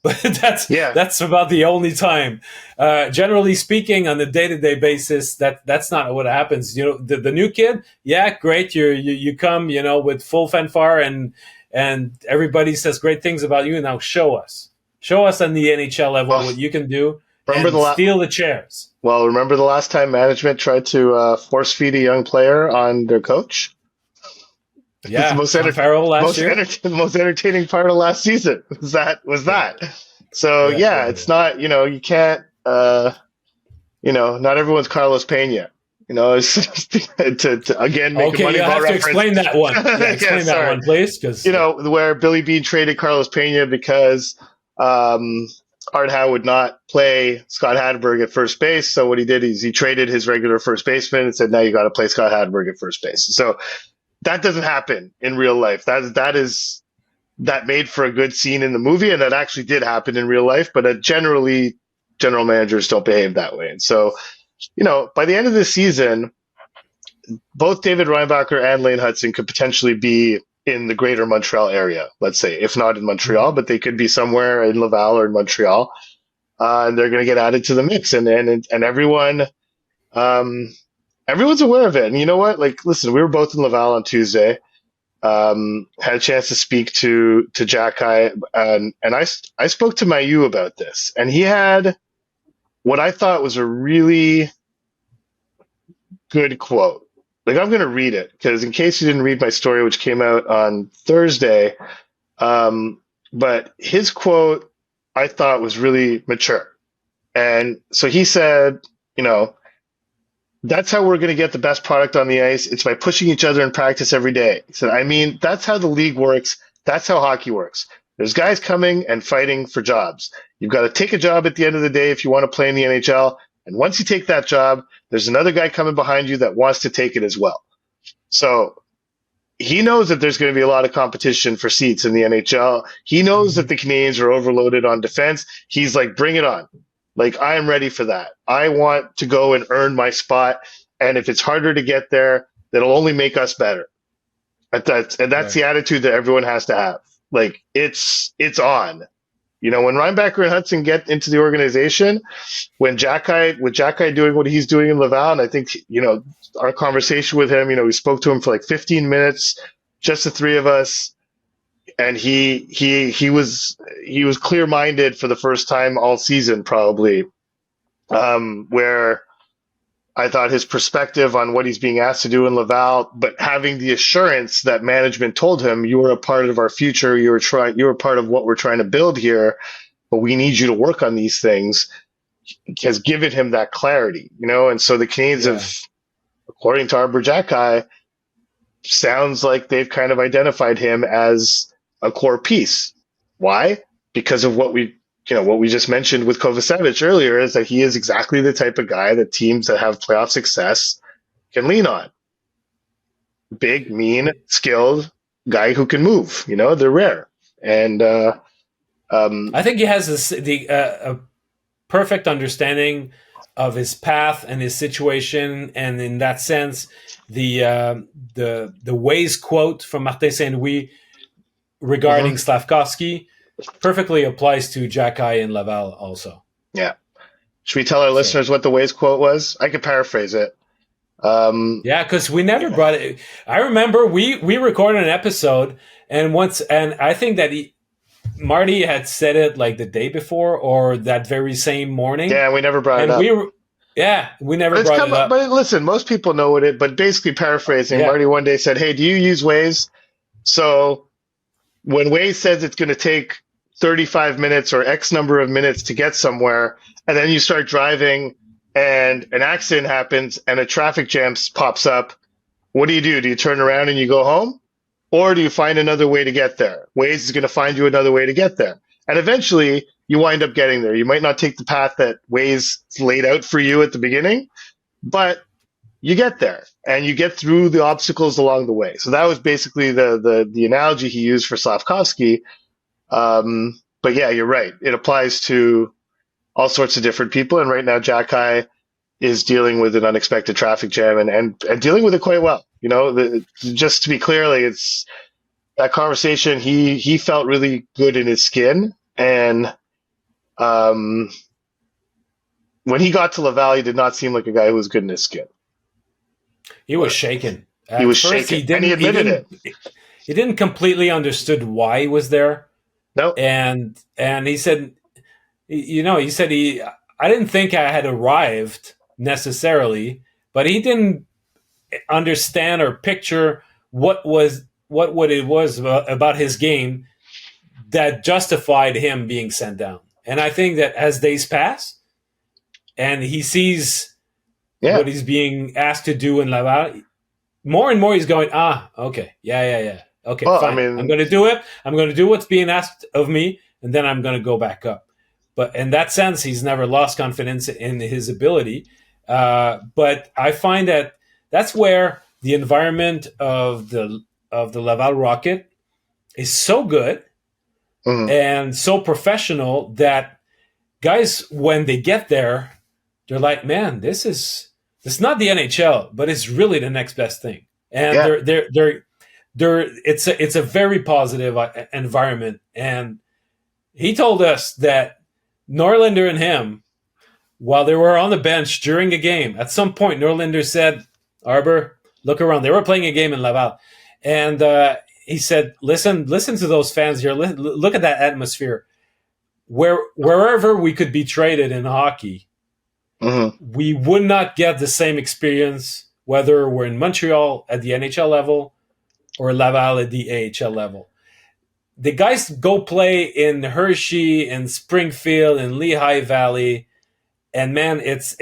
But that's Yeah. that's about the only time. Generally speaking, on a day-to-day basis, that's not what happens. The new kid, yeah, great. You come, with full fanfare and everybody says great things about you. Now show us on the NHL level Well, what you can do remember and the last. steal the chairs. Well, remember the last time management tried to force feed a young player on their coach? It's the Yeah, Tom Farrell last year. most entertaining part of last season Yeah, that. So yeah, yeah. it's not you can't not everyone's Carlos Pena. It's just to again make a Okay, you Moneyball have to reference. explain that one. Yeah, Yeah, explain that sorry. one, please, because yeah. Where Billy Bean traded Carlos Pena because Art Howe would not play Scott Hadberg at first base. So what he did is he traded his regular first baseman and said, now you got to play Scott Hadberg at first base. So that doesn't happen in real life. That made for a good scene in the movie, and that actually did happen in real life. But generally, general managers don't behave that way. And so, by the end of this season, both David Reinbacher and Lane Hudson could potentially be in the greater Montreal area, let's say, if not in Montreal, but they could be somewhere in Laval or in Montreal, and they're going to get added to the mix, and everyone, everyone's aware of it. And you know what? Like, listen, we were both in Laval on Tuesday. Had a chance to speak to Jack High, and I spoke to Mayu about this, and he had what I thought was a really good quote. Like I'm going to read it because in case you didn't read my story, which came out on Thursday, but his quote I thought was really mature, and so he said, that's how we're going to get the best product on the ice. It's by pushing each other in practice every day. So, I mean, that's how the league works. That's how hockey works. There's guys coming and fighting for jobs. You've got to take a job at the end of the day if you want to play in the NHL. And once you take that job, there's another guy coming behind you that wants to take it as well. So he knows that there's going to be a lot of competition for seats in the NHL. He knows that Mhm. the Canadiens are overloaded on defense. He's like, bring it on. Like, I am ready for that. I want to go and earn my spot. And if it's harder to get there, that'll only make us better. And that's Right. the attitude that everyone has to have. Like, it's on. When Reinbacher and Hudson get into the organization, with Jackai doing what he's doing in Laval, and I think our conversation with him, we spoke to him for like 15 minutes, just the three of us, and he was clear minded for the first time all season, probably, where I thought his perspective on what he's being asked to do in Laval, but having the assurance that management told him, you are a part of our future, you're a part of what we're trying to build here, but we need you to work on these things, has given him that clarity. And so the Canadiens Yeah. have, according to Arbor Jackai, sounds like they've kind of identified him as a core piece. Why? Because of what we just mentioned with Kovacevic earlier, is that he is exactly the type of guy that teams that have playoff success can lean on. Big, mean, skilled guy who can move. They're rare. And I think he has a perfect understanding of his path and his situation, and in that sense, the the Waze quote from Martin Saint Louis regarding mhm, Slavkovsky perfectly applies to Jackai and Laval also. yeah. Should we tell our So listeners what the Waze quote was? I could paraphrase it. Um, yeah, because we never brought it. I remember we recorded an episode, and I think that Marty had said it like the day before or that very same morning, yeah, we never brought it and up. we never But it's brought come it up. up. But listen, most people know it. But basically, paraphrasing, Yeah, Marty one day said, "Hey, do you use Waze?" So when Waze says it's going to take 35 minutes or X number of minutes to get somewhere, and then you start driving and an accident happens and a traffic jam pops up, what do you do? Do you turn around and you go home? Or do you find another way to get there? Waze is going to find you another way to get there. And eventually you wind up getting there. You might not take the path that Waze laid out for you at the beginning, but you get there and you get through the obstacles along the way. So that was basically the analogy he used for Slavkovsky. But yeah, you're right. It applies to all sorts of different people. And right now, Jackai is dealing with an unexpected traffic jam and dealing with it quite well. Just to be clear, like, it's that conversation. He felt really good in his skin, and um, when he got to Laval, he did not seem like a guy who was good in his skin. he was shaken He at was first. shaken, and he admitted it. He didn't completely understood why he was there, No, and he said, he said I didn't think I had arrived necessarily, but he didn't understand or picture what it was about his game that justified him being sent down. And I think that as days pass and he sees yeah. what he's being asked to do in Laval, more and more he's going, okay, yeah. Okay, Well, I fine. I'm mean, going to do it. I'm going to do what's being asked of me, and then I'm going to go back up. But in that sense, he's never lost confidence in his ability. But I find that that's where the environment of the Laval Rocket is so good mhm, and so professional that guys, when they get there, they're like, man, this is not the NHL, but it's really the next best thing. And yeah. it's a very positive environment. And he told us that Norlinder and him, while they were on the bench during a game, at some point Norlinder said, Arbor, look around. They were playing a game in Laval, and he said, listen to those fans here. Look at that atmosphere. Wherever we could be traded in hockey, Mhm. we would not get the same experience whether we're in Montreal at the NHL level or Laval at the AHL level. The guys go play in Hershey and Springfield and Lehigh Valley, and man, it's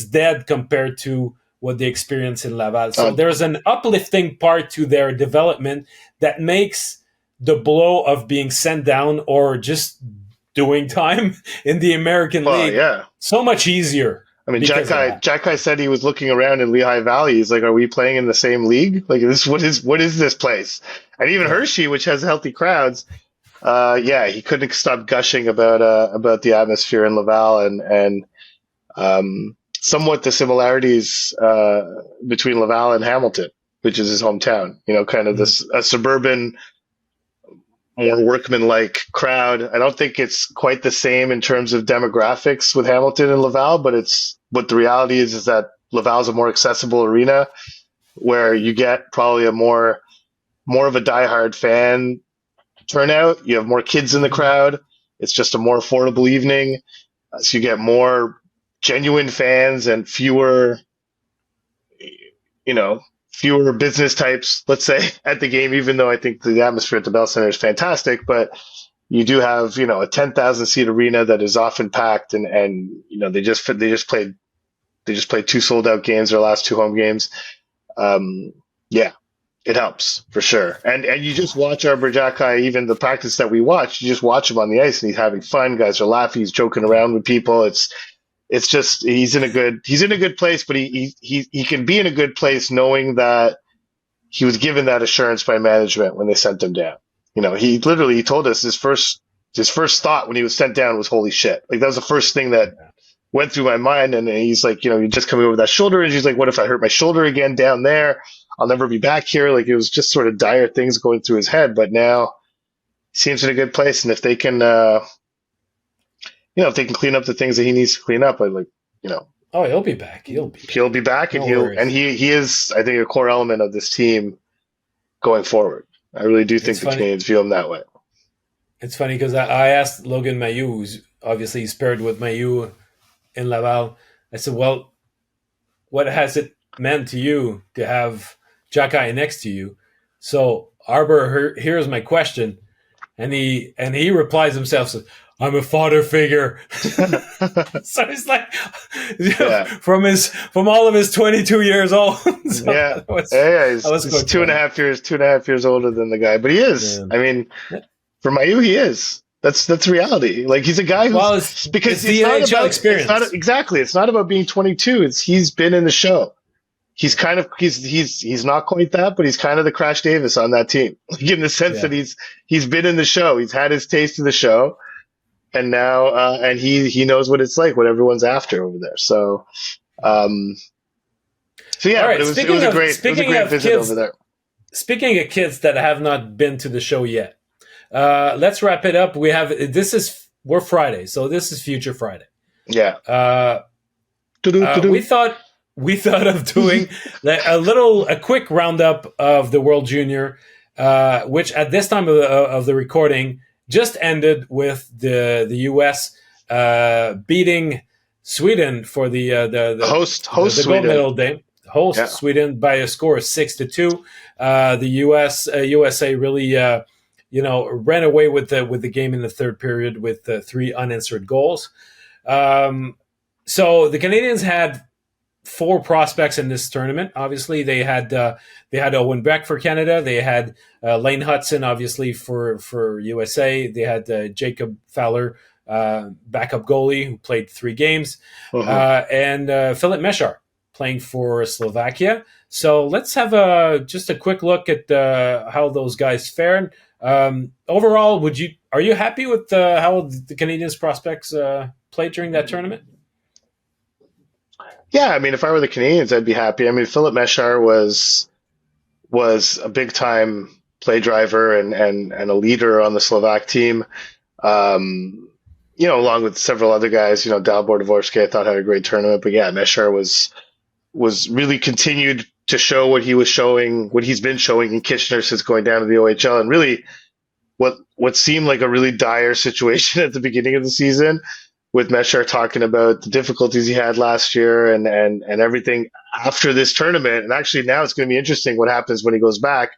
dead compared to what they experience in Laval. So Uh, there's an uplifting part to their development that makes the blow of being sent down or just doing time in the American well, League yeah. so much easier. I mean, because of that. Jack Guy said he was looking around in Lehigh Valley. He's like, "Are we playing in the same league? Like, this what is this place?" And even Yeah. Hershey, which has healthy crowds, yeah, he couldn't stop gushing about the atmosphere in Laval and somewhat the similarities between Laval and Hamilton, which is his hometown. You know, kind of Mhm. this a suburban, more workman-like crowd. I don't think it's quite the same in terms of demographics with Hamilton and Laval, but it's what the reality is that Laval's a more accessible arena where you get probably a more of a diehard fan turnout. You have more kids in the Mhm. crowd. It's just a more affordable evening, so you get more genuine fans and fewer, you know, fewer business types, let's say, at the game. Even though I think the atmosphere at the Bell Center is fantastic, but you do have, you know, a 10,000 seat arena that is often packed, and you know they just played two sold out games, their last two home games. Um, yeah, it helps for sure. And you just watch our Berjakai, even the practice that we watch, you just watch him on the ice and he's having fun. Guys are laughing, he's joking around with people. It's just he's in a good place, but he can be in a good place knowing that he was given that assurance by management when they sent him down. You know, he told us his first thought when he was sent down was holy shit. Like that was the first thing that went through my mind. And he's like, you know, you're just coming over that shoulder. And he's like, what if I hurt my shoulder again down there? I'll never be back here. Like it was just sort of dire things going through his head. But now he seems in a good place. And if they can, you know, if they can clean up the things that he needs to clean up, like, you know, Oh, he'll be back. He'll be he'll back. be back and No worries. he is, I think, a core element of this team going forward. I really do think It's the funny. Canadians view him that way. It's funny because I asked Logan Mayu, who's obviously he's paired with Mayu in Laval. I said, "Well, what has it meant to you to have Jacky next to you?" So Arbor, here's my question, and he replies himself, says, "I'm a father figure." So he's like, Yeah. from all of his 22 years old. So Yeah. that was Yeah, that was he's quite funny. two and a half years older than the guy, but he is. Yeah. I mean, for Mayu, he is. That's reality. Like he's a guy Well, who's because it's the NHL it's not experience. exactly it's not about being 22. It's he's been in the show. He's Yeah, kind of he's not quite that, but he's kind of the Crash Davis on that team, like in the sense that yeah. he's been in the show. He's had his taste of the show, and now and he knows what it's like, what everyone's after over there. Um, so All yeah, but right. it was a great visit over there. Speaking of kids that have not been to the show yet, let's wrap it up. We're Friday, so this is Future Friday. Yeah. Uh, Doo-doo-doo-doo. we thought of doing a quick roundup of the World Junior, which at this time of the recording just ended with the U.S. Beating Sweden for Host the gold Sweden. medal day. Host Yeah. Sweden by a score of 6-2. The USA really ran away with the game in the third period with three unanswered goals. So the Canadians had four prospects in this tournament. Obviously, they had Owen Beck for Canada. They had Lane Hudson, obviously for USA. They had Jacob Fowler, backup goalie, who played 3 games, Mhm. and Philip Meshar playing for Slovakia. So let's have just a quick look at how those guys fared. Overall, are you happy with how the Canadians prospects played during that tournament? Yeah, I mean, if I were the Canadians, I'd be happy. I mean, Philip Meshar was a big time play driver and a leader on the Slovak team. Um, you know, along with several other guys. You know, Dalibor Dvorak, I thought had a great tournament. But yeah, Meshar was really continued to show what he was showing, what he's been showing in Kitchener since going down to the OHL, and really what seemed like a really dire situation at the beginning of the season, with Meshar talking about the difficulties he had last year and everything after this tournament. And actually now it's going to be interesting what happens when he goes back,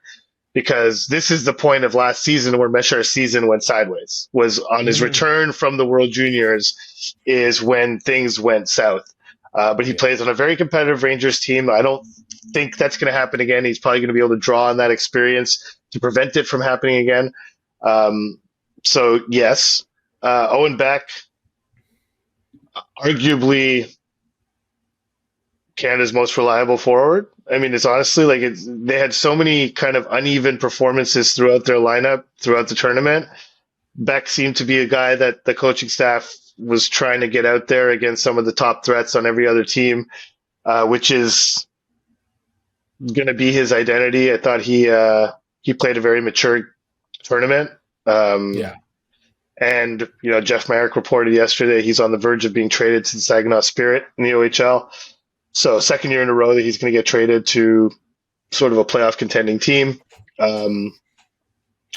because this is the point of last season where Meshar's season went sideways, was on his Mm, return from the World Juniors is when things went south. But he yeah. plays on a very competitive Rangers team. I don't think that's going to happen again. He's probably going to be able to draw on that experience to prevent it from happening again. Um, so yes, Owen Beck, arguably Canada's most reliable forward. I mean, it's honestly like they had so many kind of uneven performances throughout their lineup throughout the tournament. Beck seemed to be a guy that the coaching staff was trying to get out there against some of the top threats on every other team, which is going to be his identity. I thought he played a very mature tournament. Um, Yeah. and Jeff Marek reported yesterday he's on the verge of being traded to the Saginaw Spirit in the OHL. So second year in a row that he's going to get traded to sort of a playoff contending team. Um,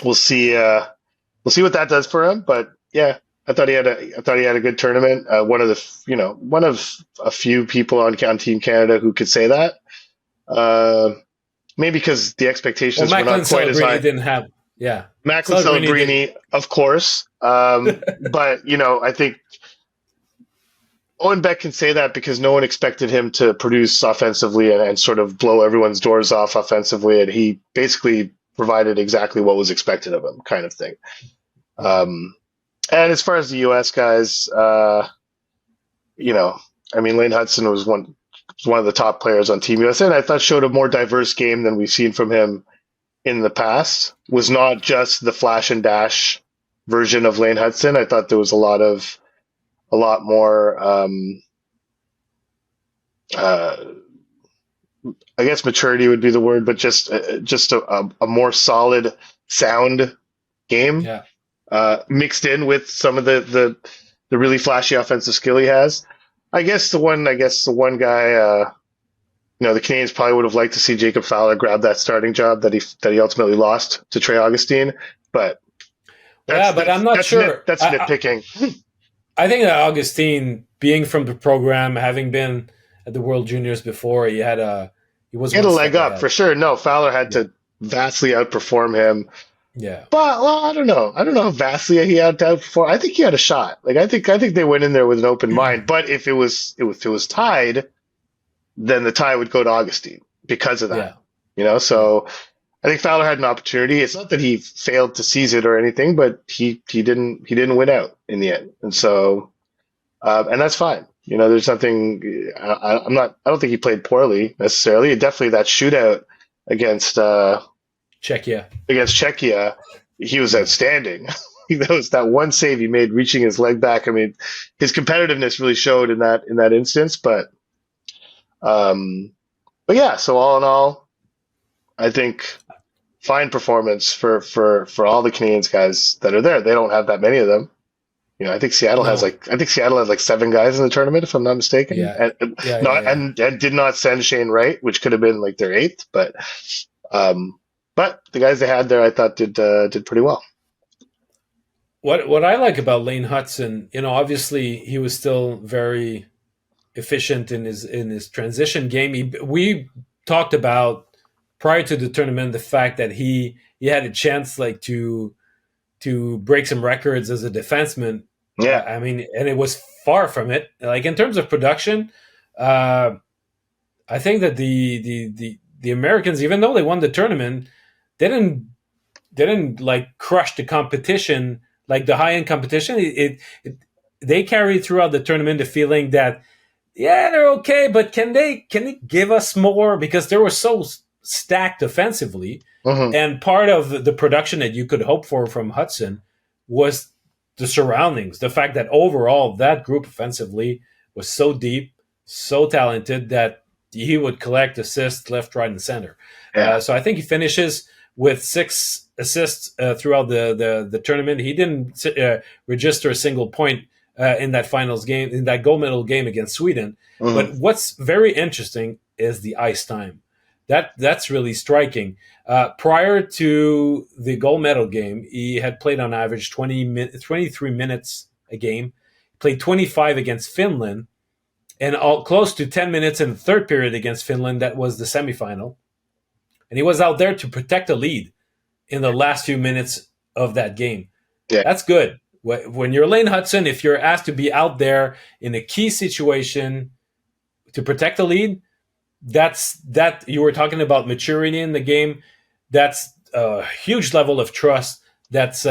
we'll see. We'll see what that does for him. But yeah, I thought he had a good tournament. One of a few people on Team Canada who could say that. Uh, Maybe because the Well, expectations were Macklin not quite as Celebrini high. didn't have. Yeah. Macklin Celebrini did. Celebrini, of course. But I think Owen Beck can say that because no one expected him to produce offensively and sort of blow everyone's doors off offensively, and he basically provided exactly what was expected of him, kind of thing. Yeah. And as far as the U.S. guys, I mean, Lane Hudson was one of the top players on Team USA, and I thought showed a more diverse game than we've seen from him in the past. Was not just the flash and dash version of Lane Hudson. I thought there was a lot more. Uh, I guess maturity would be the word, but just a more solid sound game Yeah. mixed in with some of the really flashy offensive skill he has. I guess the one guy, the Canadiens probably would have liked to see Jacob Fowler grab that starting job that he ultimately lost to Trey Augustine, but Yeah, but I'm not sure. that's nitpicking. I think that Augustine, being from the program, having been at the World Juniors before, he was He had one a step leg up ahead. for sure. No, Fowler had Yeah. to vastly outperform him. Yeah. But well, I don't know. I don't know how vastly he had to outperform. I think he had a shot. Like I think they went in there with an open mind. But if it was tied, then the tie would go to Augustine because of that. Yeah. Yeah. So I think Fowler had an opportunity. It's not that he failed to seize it or anything, but he didn't win out in the end. And so and that's fine. There's nothing. I don't think he played poorly necessarily. Definitely that shootout against Czechia. Czechia, he was Yeah. outstanding. That was that one save he made, reaching his leg back. I mean, his competitiveness really showed in that instance. Um, but yeah. So all in all, I think fine performance for all the Canadians guys that are there. They don't have that many of them. No. I think Seattle had like 7 guys in the tournament, if I'm not mistaken, Yeah. and Yeah. Yeah. not Yeah. and did not send Shane Wright, which could have been like their eighth, um, but the guys they had there, I thought did pretty well. What I like about Lane Hudson, obviously he was still very efficient in his transition game. We talked about prior to the tournament the fact that he had a chance like to break some records as a defenseman. Yeah, I mean, and it was far from it. Like in terms of production, uh, I think that the Americans, even though they won the tournament, didn't like crush the competition, like the high end competition. They carried throughout the tournament the feeling that yeah, they're okay, but can they give us more because they were so stacked offensively, hmm and part of the production that you could hope for from Hudson was the surroundings, the fact that overall that group offensively was so deep, so talented that he would collect assists left, right, and center. yeah, So I think he finishes with 6 assists throughout the tournament. He didn't register a single point in that finals game, in that gold medal game against Sweden. hmm But what's very interesting is the ice time. That's really striking. Prior to the gold medal game, he had played on average 23 minutes a game. Played 25 against Finland, and close to 10 minutes in the third period against Finland. That was the semifinal, and he was out there to protect a lead in the last few minutes of that game. yeah, That's good. When you're Lane Hudson, if you're asked to be out there in a key situation to protect the lead, that you were talking about maturity in the game. That's a huge level of trust that's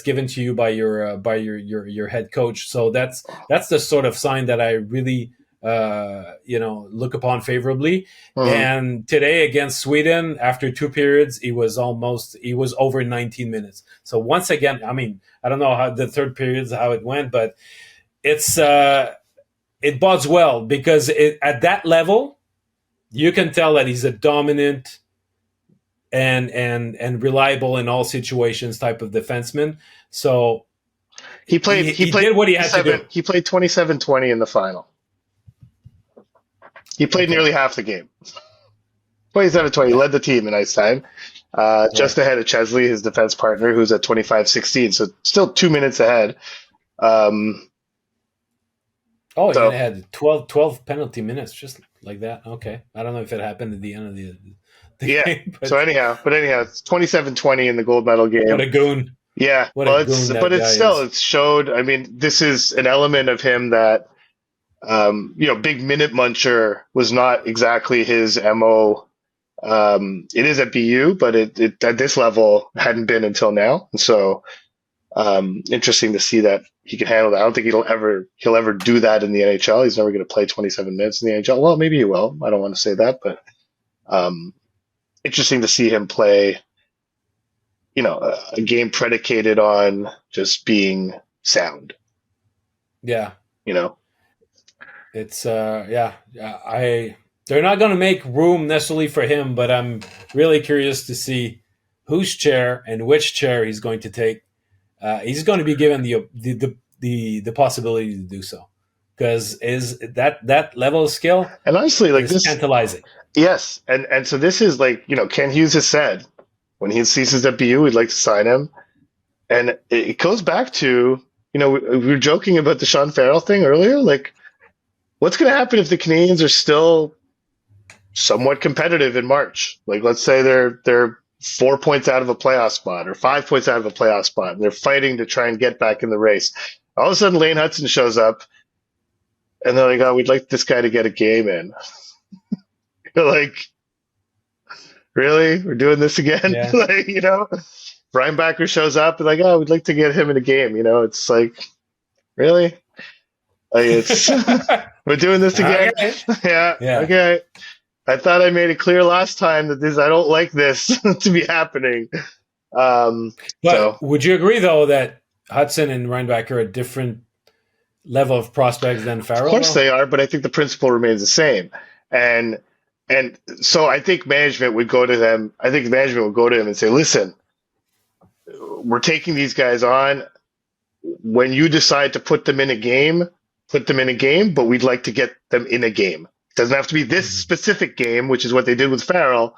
given to you by your head coach. So that's the sort of sign that I really look upon favorably. Mhm. And today against Sweden, after 2 periods, he was over 19 minutes. So once again, I mean, I don't know how the third periods how it went, but it's it bodes well because at that level, you can tell that he's a dominant and reliable in all situations type of defenseman. So He he played did what he had to 27 do. he played 27-20 in the final. He played Okay, nearly half the game. 27-20. He yeah, led the team in ice time. Just right. ahead of Chesley, his defense partner, who's at 25-16. So still 2 minutes ahead. Um, Oh, he so had 12 penalty minutes just like that. Okay, I don't know if it happened at the end of the yeah. game, So anyhow, it's 27-20 in the gold medal what game. a goon! Yeah. What a Well, goon but that it's guy still, is. it's showed. I mean, this is an element of him that, big minute muncher was not exactly his MO. It is at BU, but it at this level hadn't been until now. And so, interesting to see that he can handle that. I don't think he'll ever do that in the NHL. He's never going to play 27 minutes in the NHL. Well, maybe he will. I don't want to say that, but um, interesting to see him play. A game predicated on just being sound. Yeah, You know, it's yeah. I they're not going to make room necessarily for him, but I'm really curious to see whose chair and which chair he's going to take. He's going to be given the possibility to do so because is that level of skill and honestly, like is this, tantalizing. yes, and so this is like Ken Hughes has said when he ceases at BU, we'd like to sign him. And it goes back to, we were joking about the Sean Farrell thing earlier. Like, what's going to happen if the Canadiens are still somewhat competitive in March? Like, let's say they're 4 points out of a playoff spot or 5 points out of a playoff spot, and they're fighting to try and get back in the race. All of a sudden, Lane Hudson shows up, and they're like, "Oh, we'd like this guy to get a game in." You're like, really? We're doing this again? Yeah. Like, Brian Backer shows up and like, "Oh, we'd like to get him in a game." It's like, really? Like it's we're doing this again. Okay. Yeah, Yeah. okay. I thought I made it clear last time that I don't like this to be happening. Um, But so would you agree though that Hudson and Reinbacher are a different level of prospects than of Farrell course though? they are, but I think the principle remains the same. And and so I think management would go to them. I think management would go to him and say, "Listen, we're taking these guys on. When you decide to put them in a game, put them in a game, but we'd like to get them in a game. It doesn't have to be this Mhm. specific game, which is what they did with Farrell,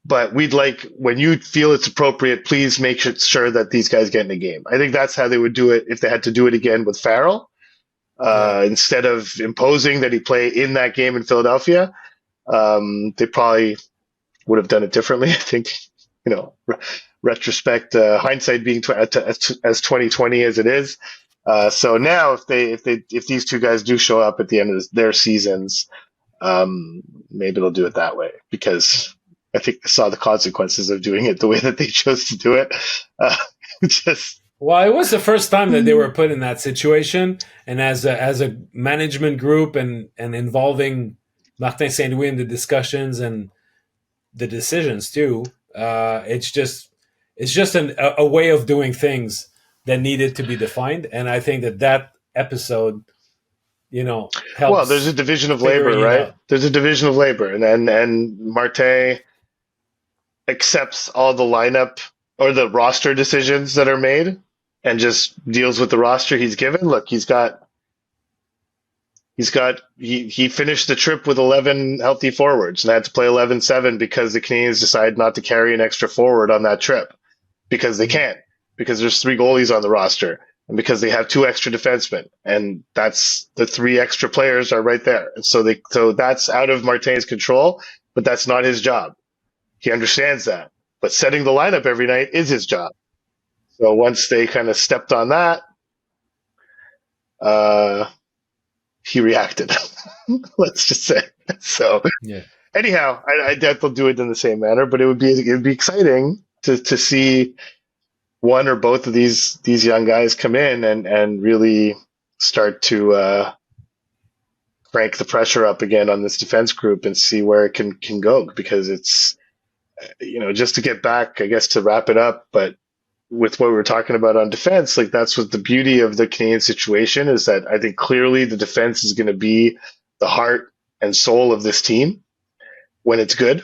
but we'd like, when you feel it's appropriate, please make sure that these guys get in a game." I think that's how they would do it if they had to do it again with Farrell. Yeah. Instead of imposing that he play in that game in Philadelphia, they probably would have done it differently. I think, retrospect, hindsight being as 2020 as it is. So now, if these two guys do show up at the end of their seasons, maybe they'll do it that way because I think they saw the consequences of doing it the way that they chose to do it. Uh, just Well, it was the first time that they were put in that situation, and as a management group and involving Martin St. Louis in the discussions and the decisions too. It's just a way of doing things that needed to be defined, and I think that episode, well, there's a helps division of labor, figuring it right? out. There's a division of labor, and Marte accepts all the lineup or the roster decisions that are made and just deals with the roster he's given. Look, he finished the trip with 11 healthy forwards and had to play 11-7 because the Canadiens decided not to carry an extra forward on that trip because they Mhm. can't, because there's three goalies on the roster and because they have two extra defensemen, and that's the three extra players are right there. And so that's out of Martin's control, but that's not his job. He understands that. But setting the lineup every night is his job. So once they kind of stepped on that, uh, he reacted. Let's just say. So Yeah. anyhow, I doubt they'll do it in the same manner, but it would be exciting to see one or both of these young guys come in and really start to crank the pressure up again on this defense group and see where it can go, because it's, just to get back, I guess, to wrap it up, but with what we were talking about on defense, like that's what the beauty of the Canadian situation is, that I think clearly the defense is going to be the heart and soul of this team when it's good.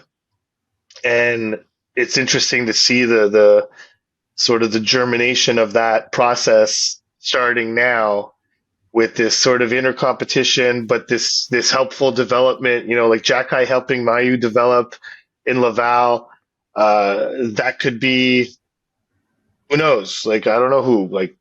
And it's interesting to see the sort of the germination of that process starting now with this sort of inner competition, but this helpful development, like Jacky helping Mayu develop in Laval. That could be, who knows? Like, I don't know who. Like,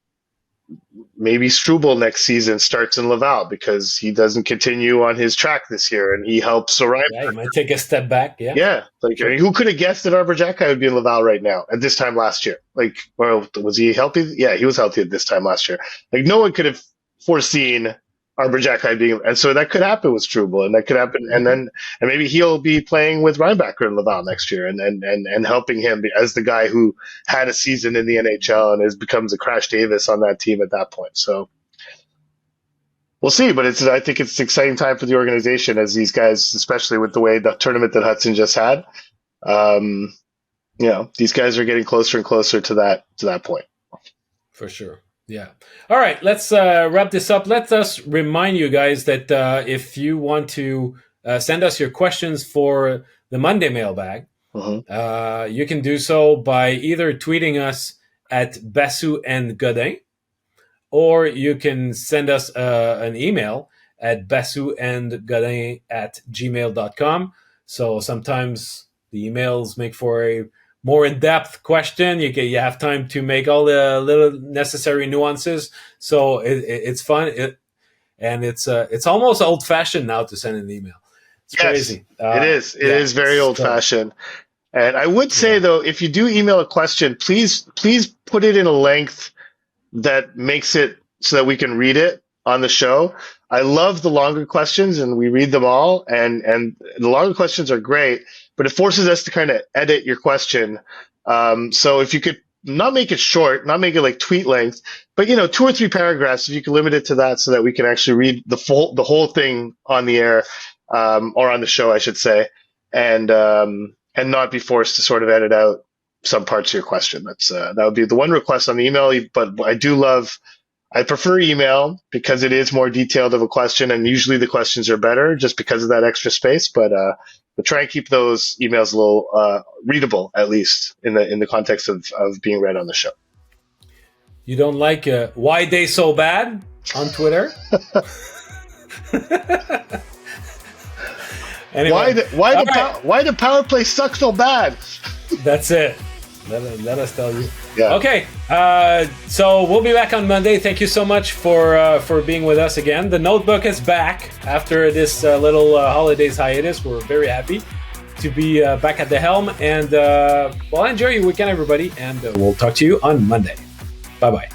maybe Struble next season starts in Laval because he doesn't continue on his track this year, and he helps Orion. Yeah, he might take a step back. Yeah. Yeah. Like, I mean, who could have guessed that Arbor Jacky would be in Laval right now at this time last year? Like, well, was he healthy? Yeah, he was healthy at this time last year. Like, no one could have foreseen Arbor Jacky being, and so that could happen with Struble, and that could happen, and maybe he'll be playing with Reinbacher in Laval next year, and helping him as the guy who had a season in the NHL and becomes a Crash Davis on that team at that point. So we'll see, but I think it's an exciting time for the organization as these guys, especially with the way the tournament that Hudson just had, these guys are getting closer and closer to that point. For sure. Yeah. All right. Let's wrap this up. Let us remind you guys that if you want to send us your questions for the Monday mailbag, you can do so by either tweeting us at Basu and Godin, or you can send us an email at basuandgodin@gmail.com. So sometimes the emails make for a more in-depth question. You have time to make all the little necessary nuances. So it's fun. It's almost old-fashioned now to send an email. It's crazy. It is. It is very old-fashioned. And I would say, though, if you do email a question, please put it in a length that makes it so that we can read it on the show. I love the longer questions, and we read them all. And the longer questions are great, but it forces us to kind of edit your question. So if you could not make it short, not make it like tweet length, but 2 or 3 paragraphs, if you could limit it to that, so that we can actually read the whole thing on the air, or on the show, I should say, and not be forced to sort of edit out some parts of your question. That would be the one request on the email. But I prefer email because it is more detailed of a question, and usually the questions are better just because of that extra space. But try and keep those emails a little readable, at least in the context of being read on the show. You don't like why they so bad on Twitter? Anyway, why the power play suck so bad? That's it. Let us tell you. Yeah. Okay. So we'll be back on Monday. Thank you so much for being with us again. The Notebook is back after this little holidays hiatus. We're very happy to be back at the helm. And enjoy your weekend, everybody. And we'll talk to you on Monday. Bye-bye.